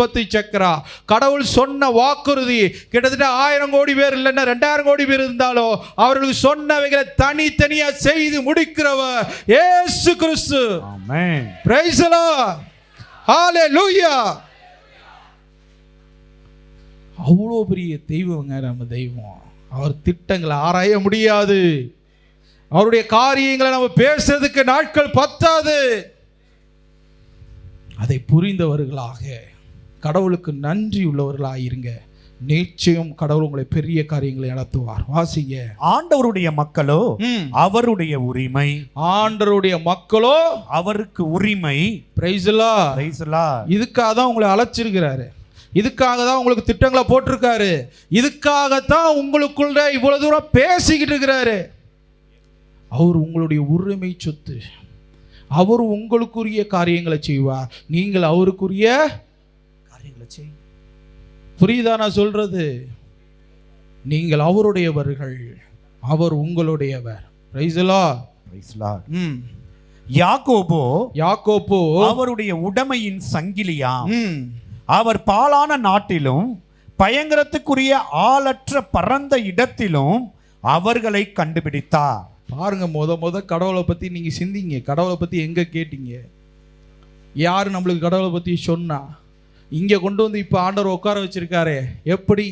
பத்தி சக்கரா கடவுள் சொன்ன வாக்குறுதி. கிட்டத்தட்ட 1000 கோடி பேர் இல்லைன்னா 2000 கோடி பேர் இருந்தாலும் அவர்களுக்கு சொன்னவைகளை தனித்தனியா செய்து முடிக்கிறவர் இயேசு கிறிஸ்து.
ஆமென்.
Price the lord. ஹalleluya. அவ்வளோ பெரிய தெய்வங்க நம்ம தெய்வம். அவர் திட்டங்களை ஆராய முடியாது. அவருடைய காரியங்களை நம்ம பேசுறதுக்கு நாட்கள் பத்தாது. அதை புரிந்தவர்களாக கடவுளுக்கு நன்றி உள்ளவர்களாக இருங்க. நிச்சயம் கடவுள் உங்களை பெரிய காரியங்களை நடத்துவார். வாசிங்க.
ஆண்டவருடைய மக்களோ அவருடைய உரிமை.
ஆண்டவருடைய மக்களோ
அவருக்கு உரிமை.
Price the lord.
Praise the Lord.
இதுக்காக தான் உங்களை அழைச்சிருக்கிறாரு. இதுக்காக தான் உங்களுக்கு திட்டங்களை போட்டிருக்காரு. இதுக்காகத்தான் உங்களுக்குள்ள இவ்வளவு தூரம் பேசிக்கிட்டு இருக்கிறாரு. அவர் உங்களுடைய உரிமை சொத்து. அவர் உங்களுக்குரிய காரியங்களை செய்வார். நீங்கள் அவருக்குரிய காரியங்களை செய்ய. புரியுதா நான் சொல்றது? நீங்கள் அவருடையவர்கள், அவர் உங்களுடையவர். Praise the lord.
Praise the lord. யாக்கோபோ அவருடைய உடைமையின் சங்கிலியாம். அவர் பாலான நாட்டிலும் பயங்கரத்துக்குரிய ஆளற்ற பரந்த இடத்திலும் அவர்களை கண்டுபிடித்தார்.
பாருங்க, முத கடவுளை பத்தி நீங்க சிந்திங்க. கடவுளை பத்தி எங்க கேட்டீங்க? யாரு நம்மளுக்கு கடவுளை பத்தி சொன்னா? இங்க கொண்டு வந்து இப்ப ஆண்டவர் உட்கார வச்சிருக்காரு. எப்படி,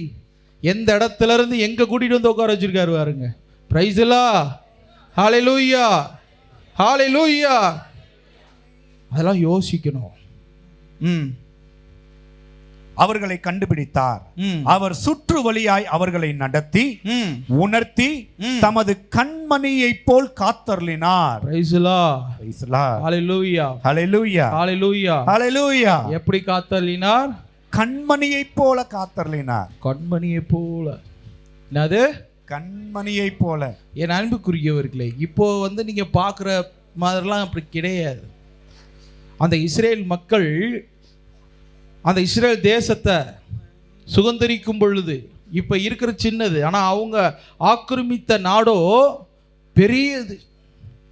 எந்த இடத்துல இருந்து எங்க கூட்டிட்டு வந்து உட்கார வச்சிருக்காரு பாருங்க. Praise the lord. Hallelujah, hallelujah. அதெல்லாம் யோசிக்கணும்.
அவர்களை கண்டுபிடித்தார். அவர் சுற்று வழியாய் அவர்களை நடத்தி உணர்த்தி தமது கண்மணியை போல் காத்தருளினார்.
Praise the lord.
Praise the lord.
Hallelujah,
hallelujah,
hallelujah,
hallelujah.
எப்படி காத்தருளினார்?
கண்மணியை போல காத்தருளினார்.
கண்மணியை போல. என்னது? கண்மணியை
போல.
என் அன்புக்குரியவர்களே, இப்போ நீங்க பார்க்குற மாதிரிலாம் அப்படி கிடையாது. அந்த இஸ்ரேல் மக்கள் அந்த இஸ்ரேல் தேசத்தை சுதந்திரிக்கும் பொழுது இப்போ இருக்கிற சின்னது, ஆனால் அவங்க ஆக்கிரமித்த நாடோ பெரியது,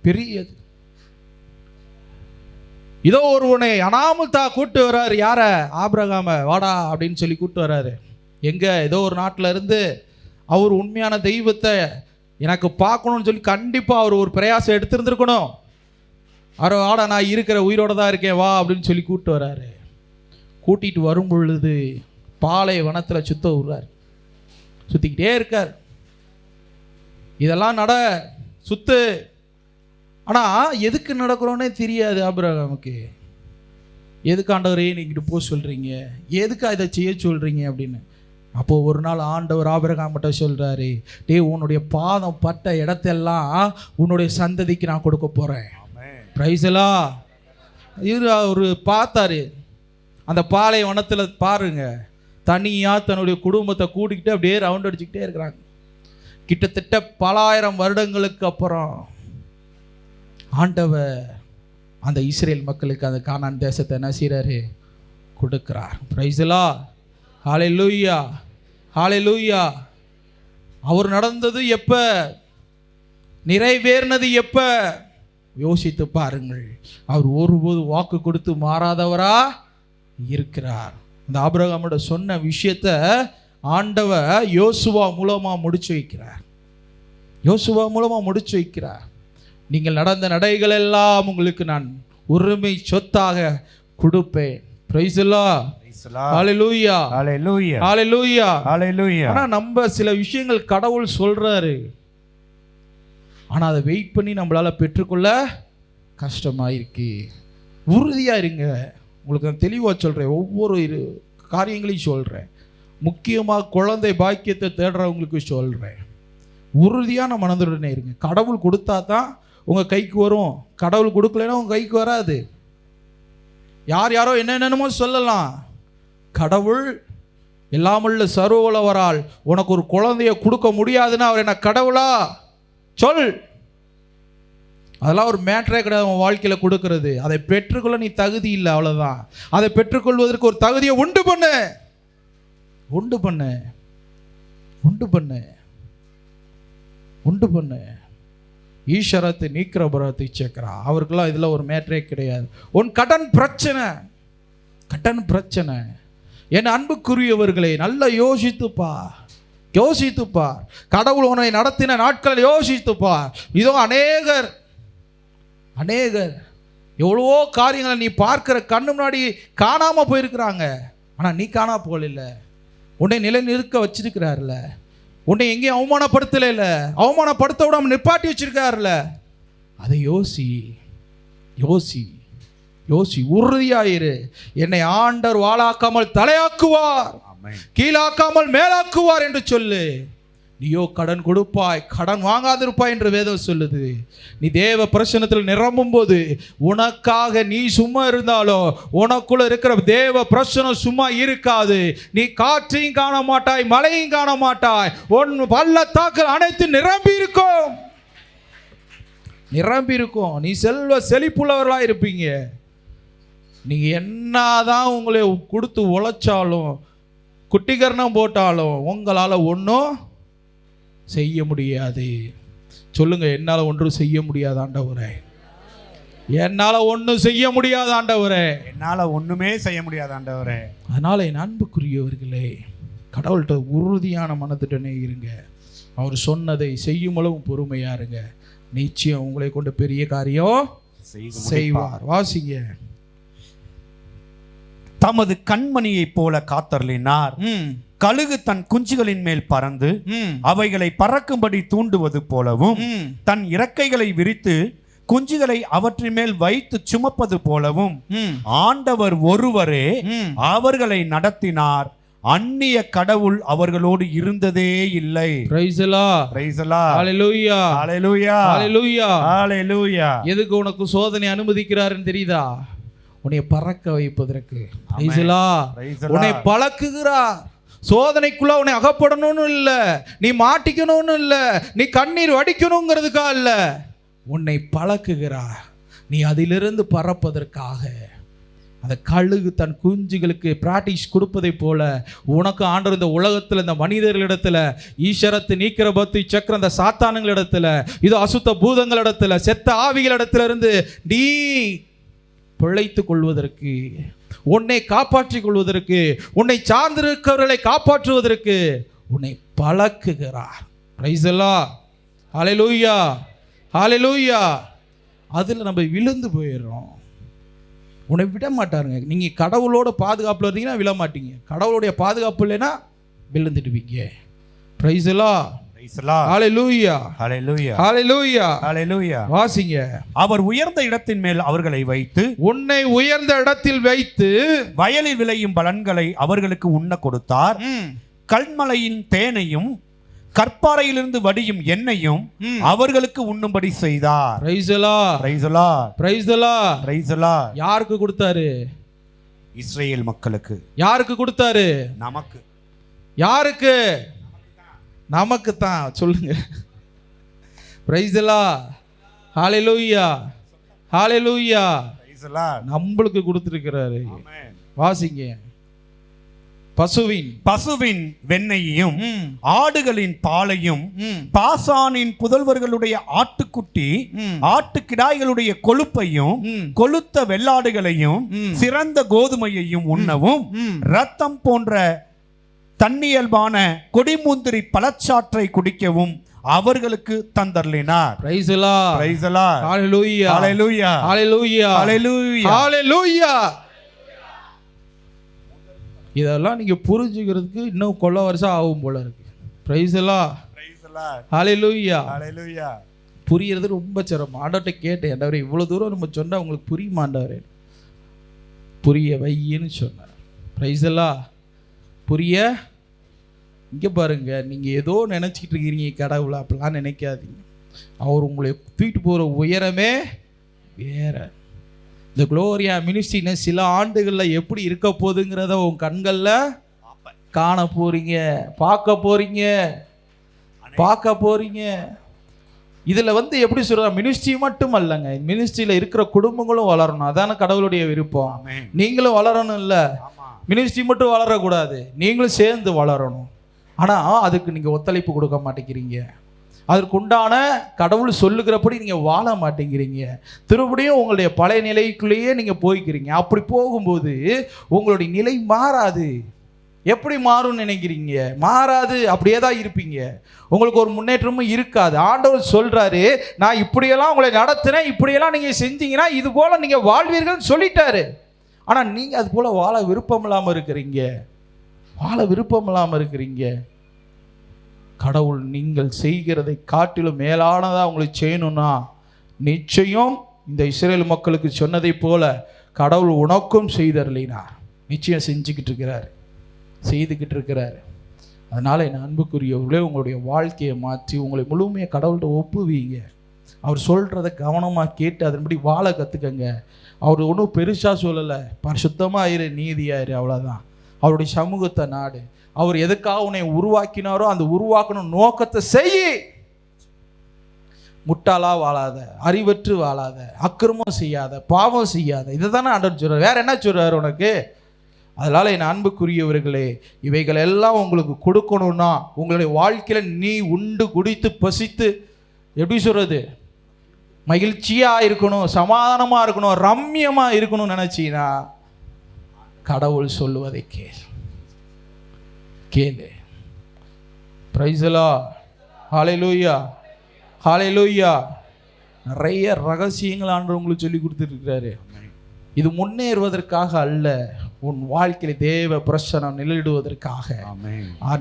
பெரியது. இதோ ஒருவனை அனாமுல்தா கூட்டு வர்றாரு. யார? ஆபிரகாம வாடா அப்படின்னு சொல்லி கூட்டு வர்றாரு. எங்க? ஏதோ ஒரு நாட்டில் இருந்து அவர் உண்மையான தெய்வத்தை எனக்கு பார்க்கணும்னு சொல்லி கண்டிப்பாக அவர் ஒரு பிரயாசம் எடுத்திருந்துருக்கணும். அவர் வாடா, நான் இருக்கிற உயிரோட தான் இருக்கேன் வா அப்படின்னு சொல்லி கூப்பிட்டு வர்றாரு. கூட்டிகிட்டு வரும் பொழுது பாலை வனத்தில் சுத்த விடுறார். சுற்றிக்கிட்டே இருக்கார். இதெல்லாம் சுத்து. ஆனால் எதுக்கு நடக்கிறோன்னே தெரியாது ஆபிரகாமுக்கு. எதுக்கு ஆண்டவரே நீங்கிட்டு போக சொல்கிறீங்க? எதுக்கு இதை செய்ய சொல்கிறீங்க அப்படின்னு. அப்போது ஒரு நாள் ஆண்டவர் ஆபிரகாம் மட்டும் சொல்கிறாரு, டேய், உன்னுடைய பாதம் பட்ட இடத்தெல்லாம் உன்னுடைய சந்ததிக்கு நான் கொடுக்க போகிறேன். Price the Lord. இவர் அவர் பார்த்தாரு. அந்த பாலை வனத்தில் பாருங்க, தனியாக தன்னுடைய குடும்பத்தை கூட்டிக்கிட்டு அப்படியே ரவுண்ட் அடிச்சுக்கிட்டே இருக்கிறாங்க. கிட்டத்தட்ட பலாயிரம் வருடங்களுக்கு அப்புறம் ஆண்டவர் அந்த இஸ்ரேல் மக்களுக்கு அந்த கானான் தேசத்தை என்ன செய்கிறாரு? கொடுக்கிறார். Price the lord. ஹல்லேலூயா, ஹல்லேலூயா. அவர் நடந்தது எப்ப? நிறைவேறினது எப்ப? யோசித்து பாருங்கள். அவர் ஒருபோது வாக்கு கொடுத்து மாறாதவரா இருக்கிறார். அந்த ஆபிரகாமோட சொன்ன விஷயத்த ஆண்டவர் யோசுவா மூலமா முடிச்சு வைக்கிறார். யோசுவா மூலமா முடிச்சு வைக்கிறார். நீங்கள் நடந்த நடைகள் எல்லாம் உங்களுக்கு நான் உரிமை சொத்தாக கொடுப்பேன். Praise the lord. Hallelujah,
hallelujah,
hallelujah,
hallelujah.
ஆனா நம்ம சில விஷயங்கள் கடவுள் சொல்றாரு, ஆனா அதை வெயிட் பண்ணி நம்மளால பெற்றுக்கொள்ள கஷ்டமா இருக்கு. உறுதியா இருங்க. உங்களுக்கு நான் தெளிவாக சொல்கிறேன். ஒவ்வொரு காரியங்களையும் சொல்கிறேன். முக்கியமாக குழந்தை பாக்கியத்தை தேடுறவங்களுக்கு சொல்கிறேன். உறுதியான மனதுடனே இருங்க. கடவுள் கொடுத்தா தான் உங்கள் கைக்கு வரும். கடவுள் கொடுக்கலைன்னா உங்கள் கைக்கு வராது. யாரோ என்னென்னமோ சொல்லலாம். கடவுள் எல்லாமுள்ள சர்வவல்லவரால் உனக்கு ஒரு குழந்தைய கொடுக்க முடியாதுன்னா அவர் என்ன கடவுளா? சொல். அதெல்லாம் ஒரு மேட்டரே கிடையாது உன் வாழ்க்கையில் கொடுக்கறது. அதை பெற்றுக்கொள்ள நீ தகுதி இல்லை, அவ்வளோதான். அதை பெற்றுக்கொள்வதற்கு ஒரு தகுதியை உண்டு பண்ணு, உண்டு பண்ணு, உண்டு பண்ணு, உண்டு பண்ணு. ஈஸ்வரத்தை நீக்கிற புறத்தை சேர்க்கிறா. அவருக்கெல்லாம் இதில் ஒரு மேட்டரே கிடையாது. உன் கடன் பிரச்சனை, கடன் பிரச்சனை. என் அன்புக்குரியவர்களை நல்லா யோசித்துப்பார், யோசித்துப்பார். கடவுள் உன்னை நடத்தின நாட்கள் யோசித்துப்பார். இதோ அநேகர் எவ்வளவோ காரியங்களை நீ பார்க்கிற கண்ணு முன்னாடி காணாமல் போயிருக்கிறாங்க. ஆனால் நீ காணா போகல. உன்னை நிலை நிற்க வச்சிருக்கிறார்ல. உன்னை எங்கேயும் அவமானப்படுத்தல, அவமானப்படுத்த விடாம நிப்பாட்டி வச்சிருக்காருல. அதை யோசி, யோசி, யோசி. உறுதியாயிரு. என்னை ஆண்டவர் வாளாக்காமல் தலையாக்குவார். கீழாக்காமல் மேலாக்குவார் என்று சொல்லு. நீயோ கடன் கொடுப்பாய், கடன் வாங்காதிருப்பாய் என்று வேதம் சொல்லுது. நீ தேவ பிரசன்னத்தில் நிரம்பும் போது உனக்காக நீ சும்மா இருந்தாலோ உனக்குள்ள இருக்கிற தேவ பிரசனம் சும்மா இருக்காது. நீ காற்றையும் காண மாட்டாய், மழையும் காண மாட்டாய். உன் பள்ளத்தாக்கள் அனைத்து நிரம்பி இருக்கும், நிரம்பி இருக்கும். நீ செல்வ செழிப்புள்ளவர்களாக இருப்பீங்க. நீங்கள் என்னதான் உங்களை கொடுத்து உழைச்சாலும் குட்டிகரணம் போட்டாலும் உங்களால் ஒன்றும் செய்ய முடியாது. சொல்லுங்க, என்னால் ஒன்றும் செய்ய முடியாது ஆண்டவரே, என்னால் ஒன்றும் செய்ய முடியாது ஆண்டவரே,
என்னால் ஒன்றுமே செய்ய முடியாது ஆண்டவரே.
அதனால் என் அன்புக்குரியவர்களே, கடவுள்கிட்ட உறுதியான மனத்துடனே இருங்க. அவர் சொன்னதை செய்யும் அளவும் பொறுமையா இருங்க. நிச்சயம் உங்களை கொண்டு பெரிய காரியம் செய்வார். வாசிங்க.
தமது கண்மணியை போல காத்தருளினார். கழுகு தன் குஞ்சுகளின் மேல் பறந்து அவைகளை பறக்கும்படி தூண்டுவது போலவும், தன் இறக்கைகளை விரித்து குஞ்சுகளை அவற்றின் மேல் வைத்து சுமப்பது போலவும் ஆண்டவர் ஒருவரே அவர்களை நடத்தினார். அந்நிய கடவுள் அவர்களோடு இருந்ததே இல்லை.
எதுக்கு உனக்கு சோதனை அனுமதிக்கிறாருன்னு தெரியுதா? உன்னை பறக்க வைப்பதற்கு, உன்னை பழக்குகிறார். சோதனைக்குள்ள உன்னை அகப்படணும்னு இல்லை, நீ மாட்டிக்கணும்னு இல்லை, நீ கண்ணீர் வடிக்கணுங்கிறதுக்கா இல்லை, உன்னை பழக்குகிறார். நீ அதிலிருந்து பறப்பதற்காக. அந்த கழுகு தன் குஞ்சுகளுக்கு பிராக்டிஸ் கொடுப்பதை போல உனக்கு ஆண்டவர் இந்த உலகத்தில் இந்த மனிதர்களிடத்துல ஈஸ்வரத்து நீக்கிற பத்து சக்கரம் இந்த சாத்தானுங்களிடத்துல, இது அசுத்த பூதங்களிடத்துல, செத்த ஆவிகளிடத்துல இருந்து நீ பிழைத்து கொள்வதற்கு, உன்னை காப்பாற்றிக் கொள்வதற்கு, உன்னை சார்ந்திருக்கிறவர்களை காப்பாற்றுவதற்கு உன்னை பழக்குகிறார். Price the lord. ஹல்லேலூயா, ஹல்லேலூயா. அதில் நம்ம விழுந்து போயிடுறோம். உன்னை விட மாட்டாருங்க. நீங்கள் கடவுளோட பாதுகாப்பில் இருந்தீங்கன்னா விழ மாட்டீங்க. கடவுளுடைய பாதுகாப்பு இல்லைன்னா விழுந்துடுவீங்க. Price the lord. Hallelujah, hallelujah, hallelujah, ஹல்லேலூயா. வாசிங்க.
அவர் உயர்ந்த இடத்தின் மேல் அவர்களை வைத்து,
உன்னை உயர்ந்த இடத்தில் வைத்து
வயலில் விளையும் பலன்களை அவர்களுக்கு உண்ண கொடுத்தார். கல்மலையின் தேனையும் கற்பாறையிலிருந்து வடியும் எண்ணெயும் அவர்களுக்கு உண்ணும்படி செய்தார்.
Praise the lord,
praise the lord,
praise the lord,
praise the Lord.
யாருக்கு கொடுத்தாரு?
இஸ்ரவேல் மக்களுக்கு.
யாருக்கு கொடுத்தாரு?
நமக்கு.
யாருக்கு? நமக்கு தான். சொல்லுங்க. Price the lord. Hallelujah, hallelujah.
Praise the Lord.
நம்மளுக்கு கொடுத்திருக்கிறாரு.
ஆமென்.
வாசிங்க.
பசுவின் வெண்ணெயையும் ஆடுகளின் பாலையும் பாசானின் புதல்வர்களுடைய ஆட்டுக்குட்டி ஆட்டுக்கிடாய்களுடைய கொழுப்பையும் கொழுத்த வெள்ளாடுகளையும் சிறந்த கோதுமையையும் உண்ணவும், இரத்தம் போன்ற தன்னியல்பான கொடிமுந்திரி பழச்சாற்றை குடிக்கவும் அவர்களுக்கு தந்தருளினார்.
Praise the lord,
praise the lord.
Hallelujah,
hallelujah,
hallelujah,
hallelujah,
hallelujah. இதெல்லாம் நீங்க புரிஞ்சுக்கிறதுக்கு இன்னும் கொள்ள வருஷம் ஆகும் போல இருக்கு. Praise the lord,
praise the lord,
hallelujah,
hallelujah.
புரியுறது ரொம்ப சிரமம். ஆண்டவர்கிட்ட கேட்டேன், ஆண்டவரே இவ்வளவு தூரம் நம்ம சொன்னா உங்களுக்கு புரியுமா ஆண்டவரே? புரிய வையின்னு சொன்னார். Price the Lord. புரிய இங்கே பாருங்க, நீங்கள் ஏதோ நினச்சிக்கிட்டு இருக்கிறீங்க கடவுளை, அப்படிலாம் நினைக்காதீங்க. அவர் உங்களை தூக்கிட்டு போகிற உயரமே வேற. இந்த குளோரியா மினிஸ்ட்ரின்னு சில ஆண்டுகளில் எப்படி இருக்க போகுதுங்கிறத உன் கண்களில் காண போகிறீங்க, பார்க்க போகிறீங்க. இதில் எப்படி சொல்கிறாங்க, மினிஸ்ட்ரி மட்டும் அல்லங்க, மினிஸ்ட்ரியில் இருக்கிற குடும்பங்களும் வளரணும். அதான கடவுளுடைய விருப்பம். நீங்களும் வளரணும், இல்லை மினிஸ்ட்ரி மட்டும் வளரக்கூடாது, நீங்களும் சேர்ந்து வளரணும். ஆனால் அதுக்கு நீங்கள் ஒத்துழைப்பு கொடுக்க மாட்டேங்கிறீங்க. அதற்கு உண்டான கடவுள் சொல்லுகிறபடி நீங்கள் வாழ மாட்டேங்கிறீங்க. திருப்படியும் உங்களுடைய பழைய நிலைக்குள்ளேயே நீங்கள் போய்க்கிறீங்க. அப்படி போகும்போது உங்களுடைய நிலை மாறாது. எப்படி மாறும்னு நினைக்கிறீங்க? மாறாது, அப்படியே தான் இருப்பீங்க. உங்களுக்கு ஒரு முன்னேற்றமும் இருக்காது. ஆண்டவர் சொல்கிறாரு, நான் இப்படியெல்லாம் உங்களை நடத்துகிறேன், இப்படியெல்லாம் நீங்கள் செஞ்சீங்கன்னா இது போல் நீங்கள் வாழ்வீர்கள்னு சொல்லிட்டாரு. ஆனால் நீங்கள் அது போல் வாழ விருப்பம் இல்லாமல் இருக்கிறீங்க. கடவுள் நீங்கள் செய்கிறதை காட்டிலும் மேலானதாக உங்களுக்கு செய்யணும்னா நிச்சயம் இந்த இஸ்ரேல் மக்களுக்கு சொன்னதை போல கடவுள் உனக்கும் செய்தருளினார். நிச்சயம் செஞ்சுக்கிட்டு இருக்கிறார். செய்துக்கிட்டு இருக்கிறாரு. அதனால் என் அன்புக்குரியவர்களே, உங்களுடைய வாழ்க்கையை மாற்றி உங்களை முழுமையாக கடவுள்கிட்ட ஒப்புவீங்க. அவர் சொல்கிறத கவனமாக கேட்டு அதன்படி வாழ கற்றுக்கங்க. அவர் ஒன்றும் பெருசாக சொல்லலை, பரிசுத்தமாக இரு, நீதியாயிரு, அவ்வளோதான். அவருடைய சமூகத்தை நாடு. அவர் எதுக்காக உன்னை உருவாக்கினாரோ அந்த உருவாக்கணும் நோக்கத்தை செய். முட்டாளாக வாழாத, அறிவற்று வாழாத, அக்கிரமம் செய்யாத, பாவம் செய்யாத. இதை தானே ஆண்டவர் சொல்கிறார். வேற என்ன சொல்கிறார் உனக்கு? அதனால் என் அன்புக்குரியவர்களே, இவைகள் எல்லாம் உங்களுக்கு கொடுக்கணும்னா உங்களுடைய வாழ்க்கையில் நீ உண்டு குடித்து பசித்து எப்படி சொல்கிறது, மகிழ்ச்சியாக இருக்கணும், சமாதானமாக இருக்கணும், ரம்யமாக இருக்கணும்னு நினச்சின்னா கடவுள் சொல்லுவதை கேளு. Praise the lord. Hallelujah, hallelujah. நிறைய ரகசியங்கள் ஆண்டவர் உங்களுக்கு சொல்லி கொடுத்துருக்கிறாரு. இது முன்னேறுவதற்காக அல்ல, உன் வாழ்க்கையில தேவ பிரசனம் நிலையிடுவதற்காக.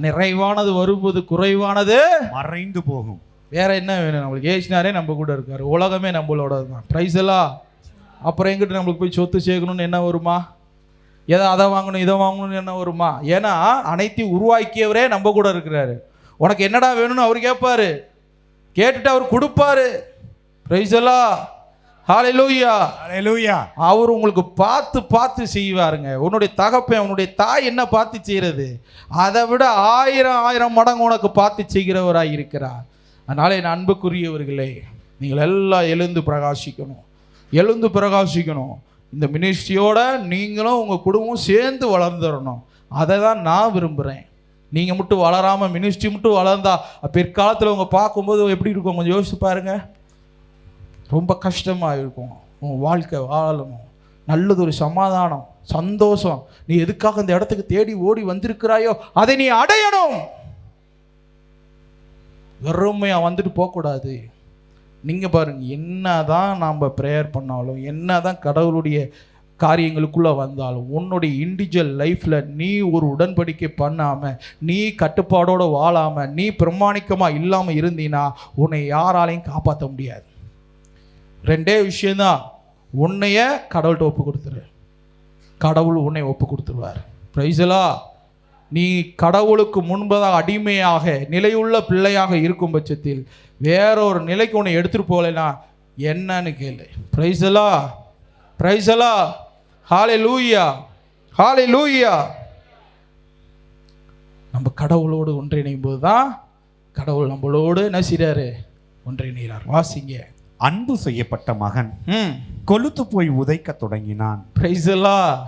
நிறைவானது வரும்போது குறைவானது
மறைந்து போகும்.
வேற என்ன வேணும் நம்மளுக்கு? ஏசினாரே நம்ம கூட இருக்காரு, உலகமே நம்மளோட தான். பிரைஸ் எல்லாம். அப்புறம் எங்கிட்ட நம்மளுக்கு போய் சொத்து சேர்க்கணும்னு என்ன வருமா? எதை அதை வாங்கணும் இதை வாங்கணும்னு என்ன வருமா? ஏன்னா அனைத்தையும் உருவாக்கியவரே நம்ம கூட இருக்கிறாரு. உனக்கு என்னடா வேணும்னு அவர் கேட்பாரு, கேட்டுட்டு அவர் கொடுப்பாரு. பிரைஸ் எல்லாம். ஹல்லேலூயா,
ஹல்லேலூயா.
அவர் உங்களுக்கு பார்த்து பார்த்து செய்வாருங்க. உன்னுடைய தகப்பன் உன்னுடைய தாய் என்ன பார்த்து செய்கிறது, அதை விட 1000 மடங்கு உனக்கு பார்த்து செய்கிறவராக இருக்கிறார். அதனால என் அன்புக்குரியவர்களே, நீங்கள் எல்லாம் எழுந்து பிரகாசிக்கணும். இந்த மினிஸ்ட்ரியோட நீங்களும் உங்கள் குடும்பம் சேர்ந்து வளர்ந்துடணும். அதை தான் நான் விரும்புகிறேன். நீங்கள் மட்டும் வளராமல் மினிஸ்ட்ரி மட்டும் வளர்ந்தா பிற்காலத்தில் உங்கள் பார்க்கும்போது எப்படி இருக்கும் கொஞ்சம் யோசிச்சு பாருங்க. ரொம்ப கஷ்டமாக இருக்கும். உன் வாழ்க்கை வாழணும், நல்லதொரு சமாதானம், சந்தோஷம். நீ எதுக்காக இந்த இடத்துக்கு தேடி ஓடி வந்திருக்கிறாயோ அதை நீ அடையணும். வெறுமையாக வந்துட்டு போகக்கூடாது. நீங்கள் பாருங்கள், என்ன தான் நாம் ப்ரேயர் பண்ணாலும், என்ன தான் கடவுளுடைய காரியங்களுக்குள்ளே வந்தாலும், உன்னுடைய இண்டிவிஜுவல் லைஃப்பில் நீ ஒரு உடன்படிக்கை பண்ணாமல், நீ கட்டுப்பாடோடு வாழாமல், நீ பிரமாணிக்கமாக இல்லாமல் இருந்தீன்னா உன்னை யாராலையும் காப்பாற்ற முடியாது. 2 விஷயந்தான். உன்னைய கடவுள்கிட்ட ஒப்பு கொடுத்துரு, கடவுள் உன்னை ஒப்பு கொடுத்துருவார். Price the Lord. நீ கடவுளுக்கு முன்பதாக அடிமையாக நிலையுள்ள பிள்ளையாக இருக்கும் பட்சத்தில் வேற ஒரு நிலைக்கு உன்னை எடுத்துகிட்டு போகலைன்னா என்னன்னு கேளு. Praise the lord, praise the lord. Hallelujah, hallelujah. நம்ம கடவுளோடு ஒன்றிணையும் போது தான் கடவுள் நம்மளோடு என்ன செய்றாரு, ஒன்றிணைகிறார். வாசிங்க.
அன்பு செய்யப்பட்ட மகன் கொழுத்து போய் உதைக்க தொடங்கினான்.
Price the lord,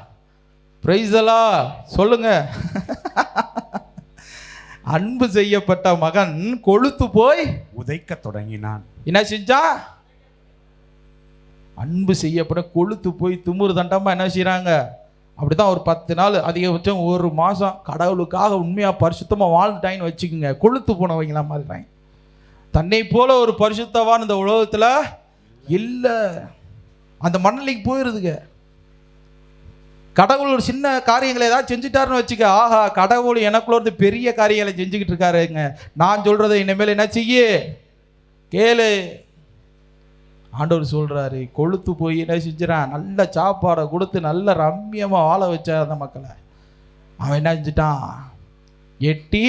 praise the Lord. சொல்லுங்க. அன்பு செய்யப்பட்ட மகன் கொழுத்து போய்
உதைக்க தொடங்கினான்.
என்ன செஞ்சா? அன்பு செய்யப்பட கொழுத்து போய் துமுறு தண்டமா என்ன செய்யறாங்க? அப்படிதான் ஒரு 10 நாள், அதிகபட்சம் 1 மாதம் கடவுளுக்காக உண்மையாக பரிசுத்தமாக வாழ்ந்துட்டாயின்னு வச்சுக்கோங்க. கொழுத்து போனவங்களாம் மாதிரிட்டாங்க. தன்னை போல ஒரு பரிசுத்தவான் இந்த உலகத்தில் இல்லை. அந்த மண்ணலைக்கு போயிடுதுங்க. கடவுள் ஒரு சின்ன காரியங்களை ஏதாவது செஞ்சுட்டாருன்னு வச்சுக்க, ஆஹா கடவுள் எனக்குள்ள ஒரு பெரிய காரியங்களை செஞ்சுக்கிட்டு இருக்காருங்க, நான் சொல்கிறத இனிமேல் என்ன செய்ய கேளு. ஆண்டவர் சொல்கிறாரு, கொழுத்து போய் என்ன செஞ்சிடான், நல்ல சாப்பாடை கொடுத்து நல்ல ரம்யமாக வாழ வச்சா அந்த மக்களை. அவன் என்ன செஞ்சிட்டான், எட்டி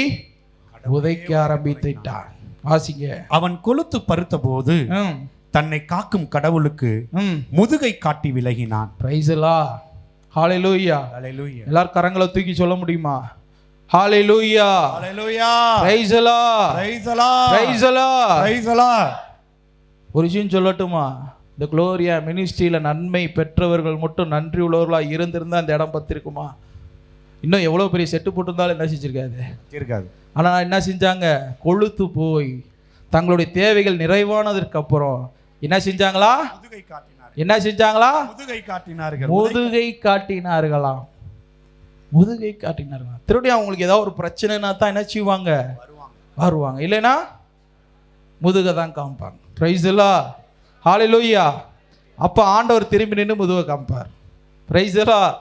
உதைக்க ஆரம்பித்துட்டான். வாசிங்க.
அவன் கொழுத்து பருத்த போது தன்னை காக்கும் கடவுளுக்கு முதுகை காட்டி விலகினான்.
Price the lord. ஹல்லேலூயா, ஹல்லேலூயா. எல்லாரும் கரங்களை தூக்கி சொல்ல முடியுமா? Hallelujah,
hallelujah.
Praise the lord,
praise the lord,
praise the lord,
praise the lord.
ஒரு விஷயம் சொல்லட்டுமா? இந்த குளோரியா மினிஸ்ட்ரியில் நன்மை பெற்றவர்கள் மட்டும் நன்றி உள்ளவர்களாக இருந்திருந்தால் அந்த இடம் பத்திருக்குமா? இன்னும் எவ்வளோ பெரிய செட்டு போட்டிருந்தாலும் என்ன செஞ்சிருக்காது,
இருக்காது. ஆனால்
என்ன செஞ்சாங்க, கொழுத்து போய் தங்களுடைய தேவைகள் நிறைவானதற்கு அப்புறம் என்ன செஞ்சாங்களா, என்ன செஞ்சாங்களா, முதுகை காட்டினார்கள், முதுகை காட்டினார்களாம், முதுகை காட்டினார்களாம். திருடியா அவங்களுக்கு ஏதாவது ஒரு பிரச்சனைனா தான் என்ன செய்வாங்க, வருவாங்க. இல்லைன்னா முதுகை தான் காமிப்பாங்க. பிரைஸ் தி லார்ட், ஹல்லேலூயா. அப்போ ஆண்டவர் திரும்பி நின்று முதுகை காமிப்பார். பிரைஸ் தி லார்ட்,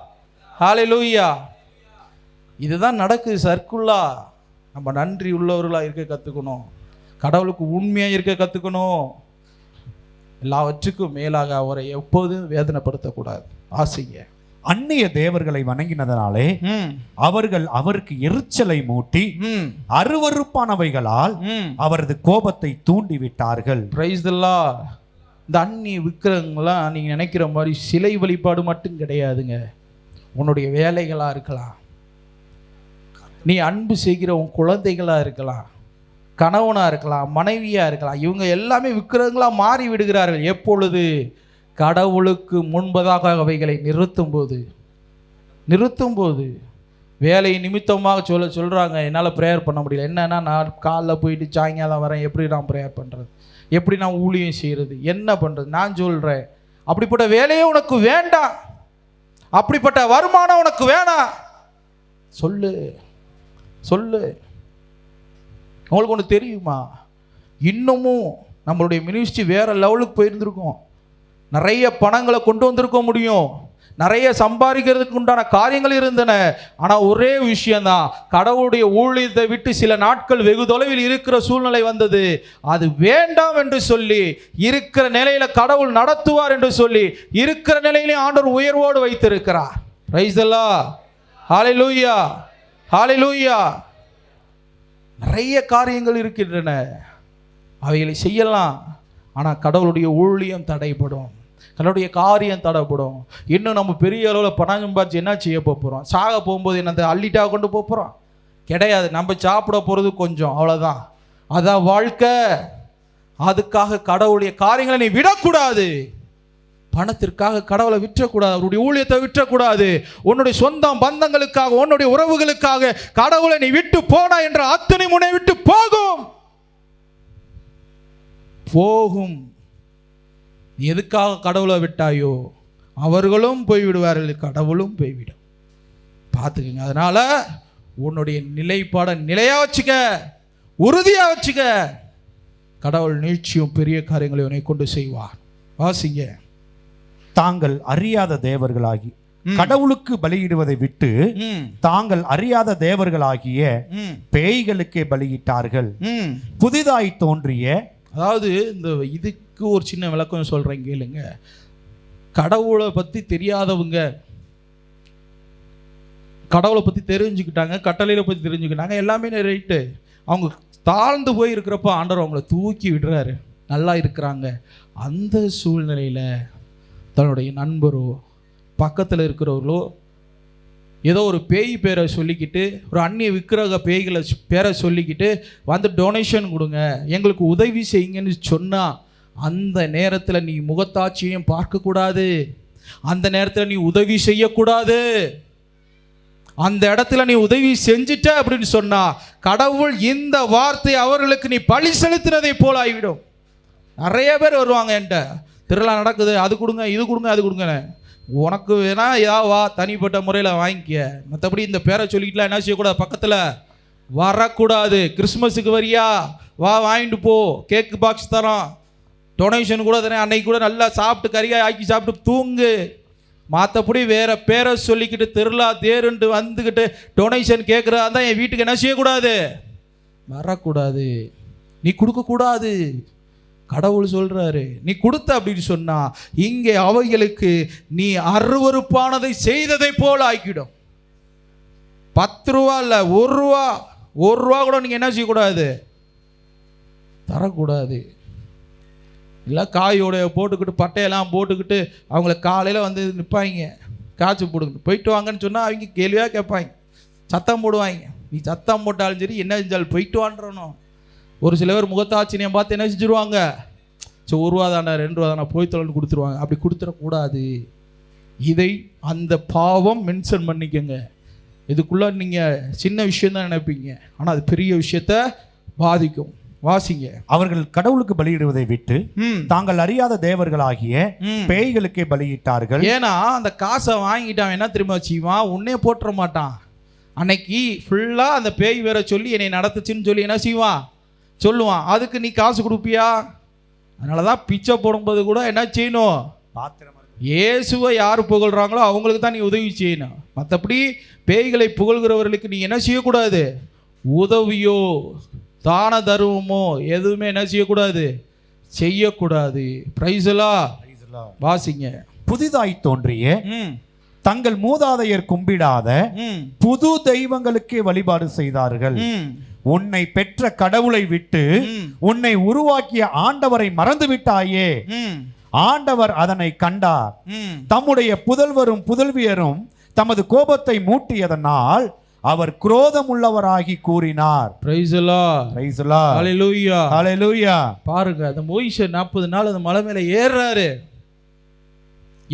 ஹல்லேலூயா. இதுதான் நடக்குது சர்க்குலா. நம்ம நன்றி உள்ளவர்களாக இருக்க கற்றுக்கணும், கடவுளுக்கு உண்மையாக இருக்க கற்றுக்கணும். எல்லாவற்றுக்கும் மேலாக அவரை எப்போதும் வேதனைப்படுத்தக்கூடாது. ஆசைங்க.
அந்நிய தேவர்களை வணங்கினதனாலே அவர்கள் அவருக்கு எரிச்சலை மூட்டி அருவருப்பானவைகளால் அவரது கோபத்தை தூண்டி விட்டார்கள்.
Price the Lord. இந்த அந்நிய விக்கிரகங்கள்லாம் நீங்க நினைக்கிற மாதிரி சிலை வழிபாடு மட்டும் கிடையாதுங்க. உன்னுடைய வேலைகளா இருக்கலாம், நீ அன்பு செய்கிற உன் குழந்தைகளா இருக்கலாம், கணவனா இருக்கலாம், மனைவியா இருக்கலாம். இவங்க எல்லாமே விக்கிரகங்களா மாறி விடுகிறார்கள். எப்பொழுது? கடவுளுக்கு முன்பதாக அவைகளை நிறுத்தும் போது வேலை நிமித்தமாக சொல்கிறாங்க, என்னால் ப்ரேயர் பண்ண முடியல. என்னன்னா, நான் காலைல போயிட்டு சாயங்காலம் வரேன், எப்படி நான் ப்ரேயர் பண்ணுறது, எப்படி நான் ஊழியம் செய்கிறது, என்ன பண்ணுறது? நான் சொல்கிறேன், அப்படிப்பட்ட வேலையே உனக்கு வேண்டாம், அப்படிப்பட்ட வருமானம் உனக்கு வேணாம். சொல்லு. உங்களுக்கு ஒன்று தெரியுமா? இன்னமும் நம்மளுடைய மினிஸ்ட்ரி வேற லெவலுக்கு போயிருந்திருக்கோம். நிறைய பணங்களை கொண்டு வந்திருக்க முடியும், நிறைய சம்பாதிக்கிறதுக்கு உண்டான காரியங்கள் இருந்தன. ஆனால் ஒரே விஷயம்தான், கடவுளுடைய ஊழியத்தை விட்டு சில நாட்கள் வெகு தொலைவில் இருக்கிற சூழ்நிலை வந்தது. அது வேண்டாம் என்று சொல்லி, இருக்கிற நிலையில கடவுள் நடத்துவார் என்று சொல்லி, இருக்கிற நிலையிலே ஆண்டவர் உயர்வோடு வைத்திருக்கிறார். Praise the lord. Hallelujah, hallelujah. நிறைய காரியங்கள் இருக்கின்றன, அவைகளை செய்யலாம். ஆனால் கடவுளுடைய ஊழியம் தடைப்படும், கடவுளுடைய காரியம் தடைப்படும். இன்னும் நம்ம பெரிய அளவில் பணம் சம்பாதிச்சு என்ன செய்ய போகிறோம்? சாக போகும்போது என்ன அள்ளிட்டா கொண்டு போகிறோம்? கிடையாது. நம்ம சாப்பிட போகிறது கொஞ்சம், அவ்வளோதான். அதான் வாழ்க்கை. அதுக்காக கடவுளுடைய காரியங்களை நீ விடக்கூடாது. பணத்திற்காக கடவுளை விற்றக்கூடாது, அவருடைய ஊழியத்தை விற்றக்கூடாது. உன்னுடைய சொந்த பந்தங்களுக்காக, உன்னுடைய உறவுகளுக்காக கடவுளை நீ விட்டு போனா என்ற அத்தனை முனை விட்டு போகும். நீ எதுக்காக கடவுளை விட்டாயோ அவர்களும் போய்விடுவார்கள், கடவுளும் போய்விடும். பார்த்துக்குங்க. அதனால உன்னுடைய நிலைப்பாட நிலையா வச்சுக்க, உறுதியா வச்சுக்க. கடவுள் நிச்சயம் பெரிய காரியங்களை உன்னை கொண்டு செய்வார். வாசிங்க.
தாங்கள் அறியாத தேவர்களாகி கடவுளுக்கு பலியிடுவதை விட்டு தாங்கள் அறியாத தேவர்களாகிய பேய்களுக்கே பலியிட்டார்கள். புதிதாய் தோன்றிய, அதாவது
இந்த இதுக்கு ஒரு சின்ன விளக்கம் சொல்றேன் கேளுங்க. கடவுளை பத்தி தெரியாதவங்க கடவுளை பத்தி தெரிஞ்சுக்கிட்டாங்க, கட்டளையில பத்தி தெரிஞ்சுக்கிட்டாங்க, எல்லாமே ரைட்டு. அவங்க தாழ்ந்து போய் இருக்கிறப்ப ஆண்டவர் அவங்கள தூக்கி விடுறாரு, நல்லா இருக்கிறாங்க. அந்த சூழ்நிலையில தன்னுடைய நண்பரோ பக்கத்தில் இருக்கிறவர்களோ ஏதோ ஒரு பேய் பேரை சொல்லிக்கிட்டு, ஒரு அந்நிய விக்கிரக பேய்களை பேரை சொல்லிக்கிட்டு வந்து டொனேஷன் கொடுங்க, எங்களுக்கு உதவி செய்யுங்கன்னு சொன்னால், அந்த நேரத்தில் நீ முகத்தாட்சியும் பார்க்கக்கூடாது, அந்த நேரத்தில் நீ உதவி செய்யக்கூடாது. அந்த இடத்துல நீ உதவி செஞ்சிட்ட அப்படின்னு சொன்னா, கடவுள் இந்த வார்த்தை அவர்களுக்கு நீ பழி செலுத்தினதை போல ஆகிவிடும். நிறைய பேர் வருவாங்க என்கிட்ட, திருவிழா நடக்குது, அது கொடுங்க, இது கொடுங்க, அது கொடுங்க. உனக்கு வேணா ஏதாவது வா, தனிப்பட்ட முறையில் வாங்கிக்க. மற்றபடி இந்த பேரை சொல்லிக்கிட்டுலாம் என்ன செய்யக்கூடாது, பக்கத்தில் வரக்கூடாது. கிறிஸ்மஸுக்கு வரியா, வா வாங்கிட்டு போ, கேக்கு பாக்ஸ் தரோம், டொனேஷன் கூட தரேன், அன்னைக்கு கூட நல்லா சாப்பிட்டு கறியாக ஆக்கி சாப்பிட்டு தூங்கு. மற்றபடி வேற பேரை சொல்லிக்கிட்டு திருவிழா தேருன்ட்டு வந்துக்கிட்டு டொனேஷன் கேட்குறதா தான் என் வீட்டுக்கு என்ன செய்யக்கூடாது, வரக்கூடாது. நீ கொடுக்கக்கூடாது. கடவுள் சொல்றாரு, நீ கொடுத்த அப்படின்னு சொன்னா இங்கே அவைகளுக்கு நீ அருவருப்பானதை செய்ததை போல ஆக்கிடும். 10 ரூபா இல்லை, 1 ரூபா கூட நீங்க என்ன செய்யக்கூடாது, தரக்கூடாது. இல்லை காயோட போட்டுக்கிட்டு பட்டையெல்லாம் போட்டுக்கிட்டு அவங்கள காலையில் வந்து நிற்பாங்க, காய்ச்சி போடுங்க போயிட்டு வாங்கன்னு சொன்னால் அவங்க கேள்வியாக கேட்பாங்க, சத்தம் போடுவாங்க. நீ சத்தம் போட்டாலும் சரி என்ன செஞ்சாலும் போயிட்டு வான்றணும். ஒரு சில பேர் முகத்தாட்சினியை பார்த்து என்ன செஞ்சுருவாங்க, சரி 1 ரூபா தானே 2 ரூபா தானே போய் தொலைன்னு கொடுத்துருவாங்க. அப்படி கொடுத்துடக்கூடாது. இதை அந்த பாவம் மென்ஷன் பண்ணிக்கங்க. இதுக்குள்ள நீங்கள் சின்ன விஷயம் தான் நினைப்பீங்க, ஆனால் அது பெரிய விஷயத்த பாதிக்கும். வாசிங்க.
அவர்கள் கடவுளுக்கு பலியிடுவதை விட்டு தாங்கள் அறியாத தேவர்களாகிய பேய்களுக்கே பலியிட்டார்கள்.
ஏன்னா அந்த காசை வாங்கிட்டான் என்ன திரும்ப செய்வான், உன்னே போட்டுற மாட்டான். அன்னைக்கு ஃபுல்லாக அந்த பேய் வேற சொல்லி என்னை நடத்துச்சுன்னு சொல்லி என்ன செய்வான், சொல்லுவான். அதுக்கு நீ காசு கொடுப்பியா? அதனால தான் பிச்சை போடும்போது கூட என்ன செய்யணும், இயேசுவை யார் புகழ்கிறாங்களோ அவங்களுக்கு தான் நீ உதவி செய்யணும். மற்றபடி பேய்களை புகழ்கிறவர்களுக்கு நீ என்ன செய்யக்கூடாது, உதவியோ தான தர்மமோ எதுவுமே என்ன செய்யக்கூடாது, செய்யக்கூடாது. பிரைஸ் எல்லாம் வாசிங்க.
புதிதாய் தோன்றிய தங்கள் மூதாதையர் கும்பிடாத புது தெய்வங்களுக்கே வழிபாடு செய்தார்கள். உன்னை பெற்ற கடவுளை விட்டு உன்னை உருவாக்கிய ஆண்டவரை மறந்து விட்டாயே. ஆண்டவர் அதனை கண்டார். தம்முடைய புதல்வரும் புதல்வியரும் தமது கோபத்தை மூட்டியதனால் அவர் குரோதம் உள்ளவராகி கூறினார்.
பாருங்க, அந்த மோயிசே 40 நாள் அந்த மலை மேல ஏறாரு.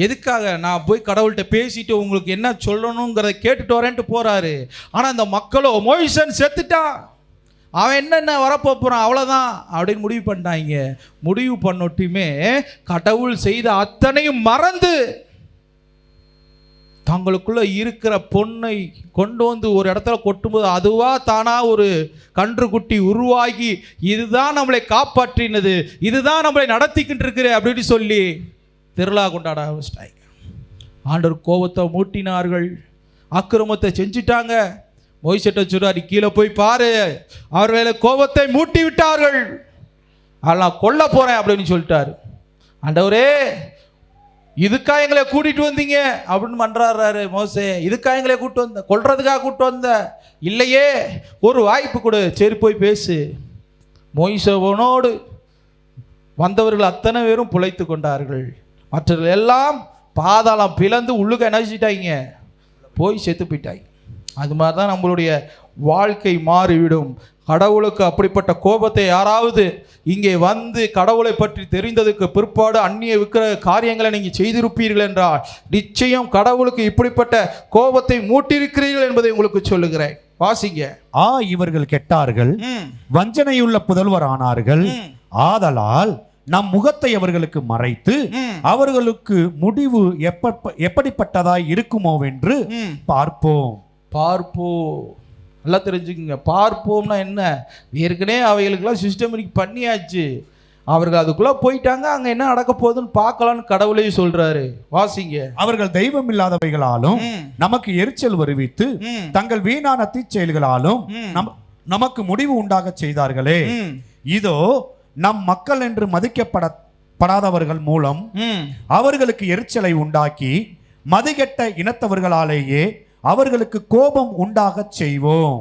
எதுக்காக? நான் போய் கடவுள்கிட்ட பேசிட்டு உங்களுக்கு என்ன சொல்லணுங்கிறத கேட்டுட்டு வரேன்ட்டு போறாரு. ஆனா அந்த மக்களோ மோயிசன் செத்துட்டான், அவன் என்னென்ன வரப்போறான் அவ்வளோதான் அப்படின்னு முடிவு பண்ணிட்டாங்க. முடிவு பண்ணொட்டுமே கடவுள் செய்த அத்தனையும் மறந்து தங்களுக்குள்ள இருக்கிற பொண்ணை கொண்டு வந்து ஒரு இடத்துல கொட்டும்போது அதுவா தானா ஒரு கன்றுக்குட்டி உருவாகி இதுதான் நம்மளை காப்பாற்றினது, இதுதான் நம்மளை நடத்திக்கிட்டு இருக்கிற அப்படின்னு சொல்லி திருவிழா கொண்டாட ஆரம்பிச்சிட்டாங்க. ஆண்டவர் கோபத்தை மூட்டினார்கள், அக்கிரமத்தை செஞ்சிட்டாங்க. மோய்சேட்ட சொல்றாரு, கீழே போய் பாரு, அவர்களை கோபத்தை மூட்டி விட்டார்கள், அதெல்லாம் கொல்ல போறேன் அப்படின்னு சொல்லிட்டாரு. ஆண்டவரே, இதுக்கா எங்களை கூட்டிட்டு வந்தீங்க அப்படின்னு மன்றாடுறாரு மோசே. இதுக்கா எங்களை கூட்டு வந்த, கொல்றதுக்காக கூட்டு வந்த? இல்லையே, ஒரு வாய்ப்பு கொடு, சரி போய் பேசு. மோய்சேவோனோடு வந்தவர்கள் அத்தனை பேரும் பிழைத்து கொண்டார்கள். மற்றவர்கள் எல்லாம் பாதாளம் பிளந்து உள்ளுக்க நினைச்சிட்டாங்க, போய் செத்து போயிட்டாங்க. அது மாதிரி தான் நம்மளுடைய வாழ்க்கை மாறிவிடும். கடவுளுக்கு அப்படிப்பட்ட கோபத்தை யாராவது இங்கே வந்து கடவுளை பற்றி தெரிந்ததுக்கு பிற்பாடு அந்நிய விக்கிர காரியங்களை நீங்கள் செய்திருப்பீர்கள் என்றால் நிச்சயம் கடவுளுக்கு இப்படிப்பட்ட கோபத்தை மூட்டிருக்கிறீர்கள் என்பதை உங்களுக்கு சொல்லுகிறேன். வாசிங்க.
இவர்கள் கெட்டார்கள், வஞ்சனையுள்ள புதல்வர் ஆனார்கள். ஆதலால் நம் முகத்தை அவர்களுக்கு மறைத்து அவர்களுக்கு முடிவு எப்படிப்பட்டதாய் இருக்குமோவென்று பார்ப்போம். நல்லா தெரிஞ்சுக்குங்க. பார்ப்போம்னா என்ன? ஏற்கனவே அவைகளுக்கெல்லாம் சிஸ்டமேட்டிக் பண்ணியாச்சு, அவர்கள் அதுக்குள்ள போயிட்டாங்க, அங்க என்ன நடக்க போகுதுன்னு பார்க்கலான்னு கடவுளே சொல்றாரு. வாசிங்க. அவர்கள் தெய்வம் இல்லாதவைகளாலும் நமக்கு எரிச்சல் வருவித்து தங்கள் வீணான தீச்செயல்களாலும் நமக்கு முடிவு உண்டாக செய்தார்களே. இதோ நம் மக்கள் என்று மதிக்கப்படாதவர்கள் மூலம் அவர்களுக்கு எரிச்சலை உண்டாக்கி மதிகெட்ட இனத்தவர்களாலேயே அவர்களுக்கு கோபம் உண்டாக செய்வோம்.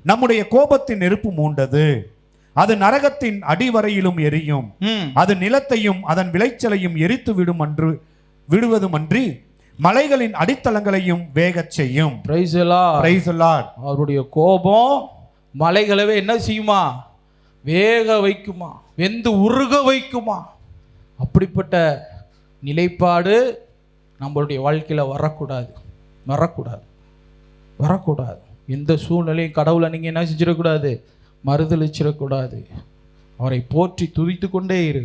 நம்முடைய கோபத்தின் நெருப்பு மூண்டது, அது நரகத்தின் அடிவரையிலும் எரியும். அது நிலத்தையும் அதன் விளைச்சலையும் எரித்து விடுவதுமன்றி மலைகளின் அடித்தளங்களையும் வேகச் செய்யும்.
அவருடைய கோபம் மலைகளவே என்ன செய்யுமா? வேக வைக்குமா, வெந்து உருக வைக்குமா. அப்படிப்பட்ட நிலைப்பாடு நம்மளுடைய வாழ்க்கையில் வரக்கூடாது. எந்த சூழ்நிலையும் கடவுளை நீங்கள் என்ன செஞ்சிடக்கூடாது? மறுதளிச்சிடக்கூடாது. அவரை போற்றி துதித்து கொண்டே இரு.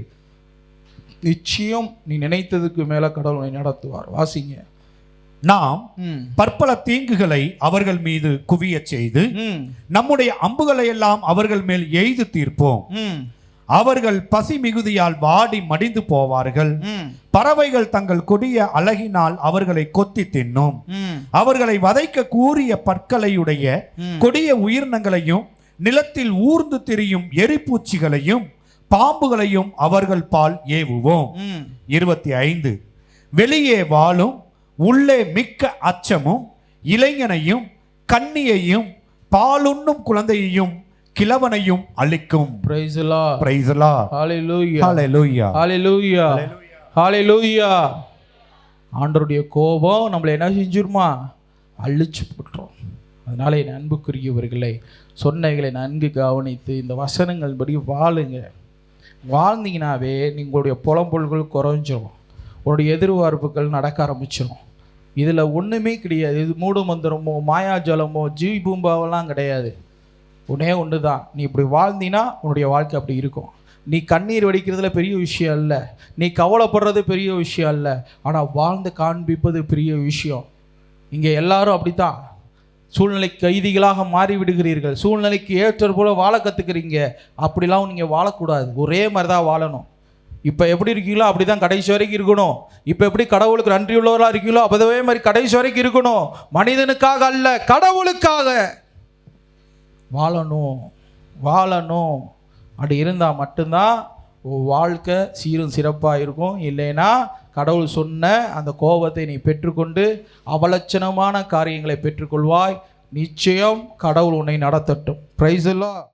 நிச்சயம் நீ நினைத்ததுக்கு மேல கடவுளை நடத்துவார். வாசிங்க.
நாம் பற்பல தீங்குகளை அவர்கள் மீது குவிய செய்து நம்முடைய அம்புகளை எல்லாம் அவர்கள் மேல் எய்து தீர்ப்போம். அவர்கள் பசி மிகுதியால் வாடி மடிந்து போவார்கள். பறவைகள் தங்கள் கொடிய அழகினால் அவர்களை கொத்தி தின்னும். அவர்களை வதைக்க கூறிய பற்களையுடைய கொடிய உயிரினங்களையும் நிலத்தில் ஊர்ந்து திரியும் எரிப்பூச்சிகளையும் பாம்புகளையும் அவர்கள் பால் ஏவுவோம். 25. வெளியே வாழும் உள்ளே மிக்க அச்சமும் இளைஞனையும் கன்னியையும் பாலுண்ணும் குழந்தையையும் கிழவனையும் அளிக்கும்.
ஆண்டவருடைய கோபம் நம்மளை என்ன செஞ்சிருமா? அழிச்சு போட்டுரும். அதனால என் அன்புக்குரியவர்களை சொன்னவைகளை நன்கு கவனித்து இந்த வசனங்கள் படி வாழுங்க. வாழ்ந்தீங்கன்னாவே நீங்களுடைய புலம்பொருள்கள் குறைஞ்சிரும், உங்களுடைய எதிர்பார்ப்புகள் நடக்க ஆரம்பிச்சிடும். இதில் ஒன்றுமே கிடையாது. இது மூடு மந்திரமோ மாயாஜலமோ ஜீவி பூம்பாவெல்லாம் கிடையாது. உடனே ஒன்று தான். நீ இப்படி வாழ்ந்தீன்னா உன்னுடைய வாழ்க்கை அப்படி இருக்கும். நீ கண்ணீர் வடிக்கிறதுல பெரிய விஷயம் இல்லை, நீ கவலைப்படுறது பெரிய விஷயம் இல்லை, ஆனால் வாழ்ந்து காண்பிப்பது பெரிய விஷயம். இங்கே எல்லாரும் அப்படித்தான் சூழ்நிலை கைதிகளாக மாறி விடுகிறீர்கள். சூழ்நிலைக்கு ஏற்றது போல வாழ கற்றுக்கிறீங்க. அப்படிலாம் நீங்கள் வாழக்கூடாது. ஒரே மாதிரி தான் வாழணும். இப்போ எப்படி இருக்கீங்களோ அப்படி தான் கடைசி வரைக்கும் இருக்கணும். இப்போ எப்படி கடவுளுக்கு நன்றி உள்ளவர்களாக இருக்கீங்களோ அப்போதே மாதிரி கடைசி வரைக்கும் இருக்கணும். மனிதனுக்காக அல்ல, கடவுளுக்காக வாழணும். அப்படி இருந்தால் மட்டும்தான் வாழ்க்கை சீரும் சிறப்பாக இருக்கும். இல்லைன்னா கடவுள் சொன்ன அந்த கோபத்தை நீ பெற்றுக்கொண்டு அவலட்சணமான காரியங்களை பெற்றுக்கொள்வாய். நிச்சயம் கடவுள் உன்னை நடத்தட்டும். பிரைஸ் எல்லாம்.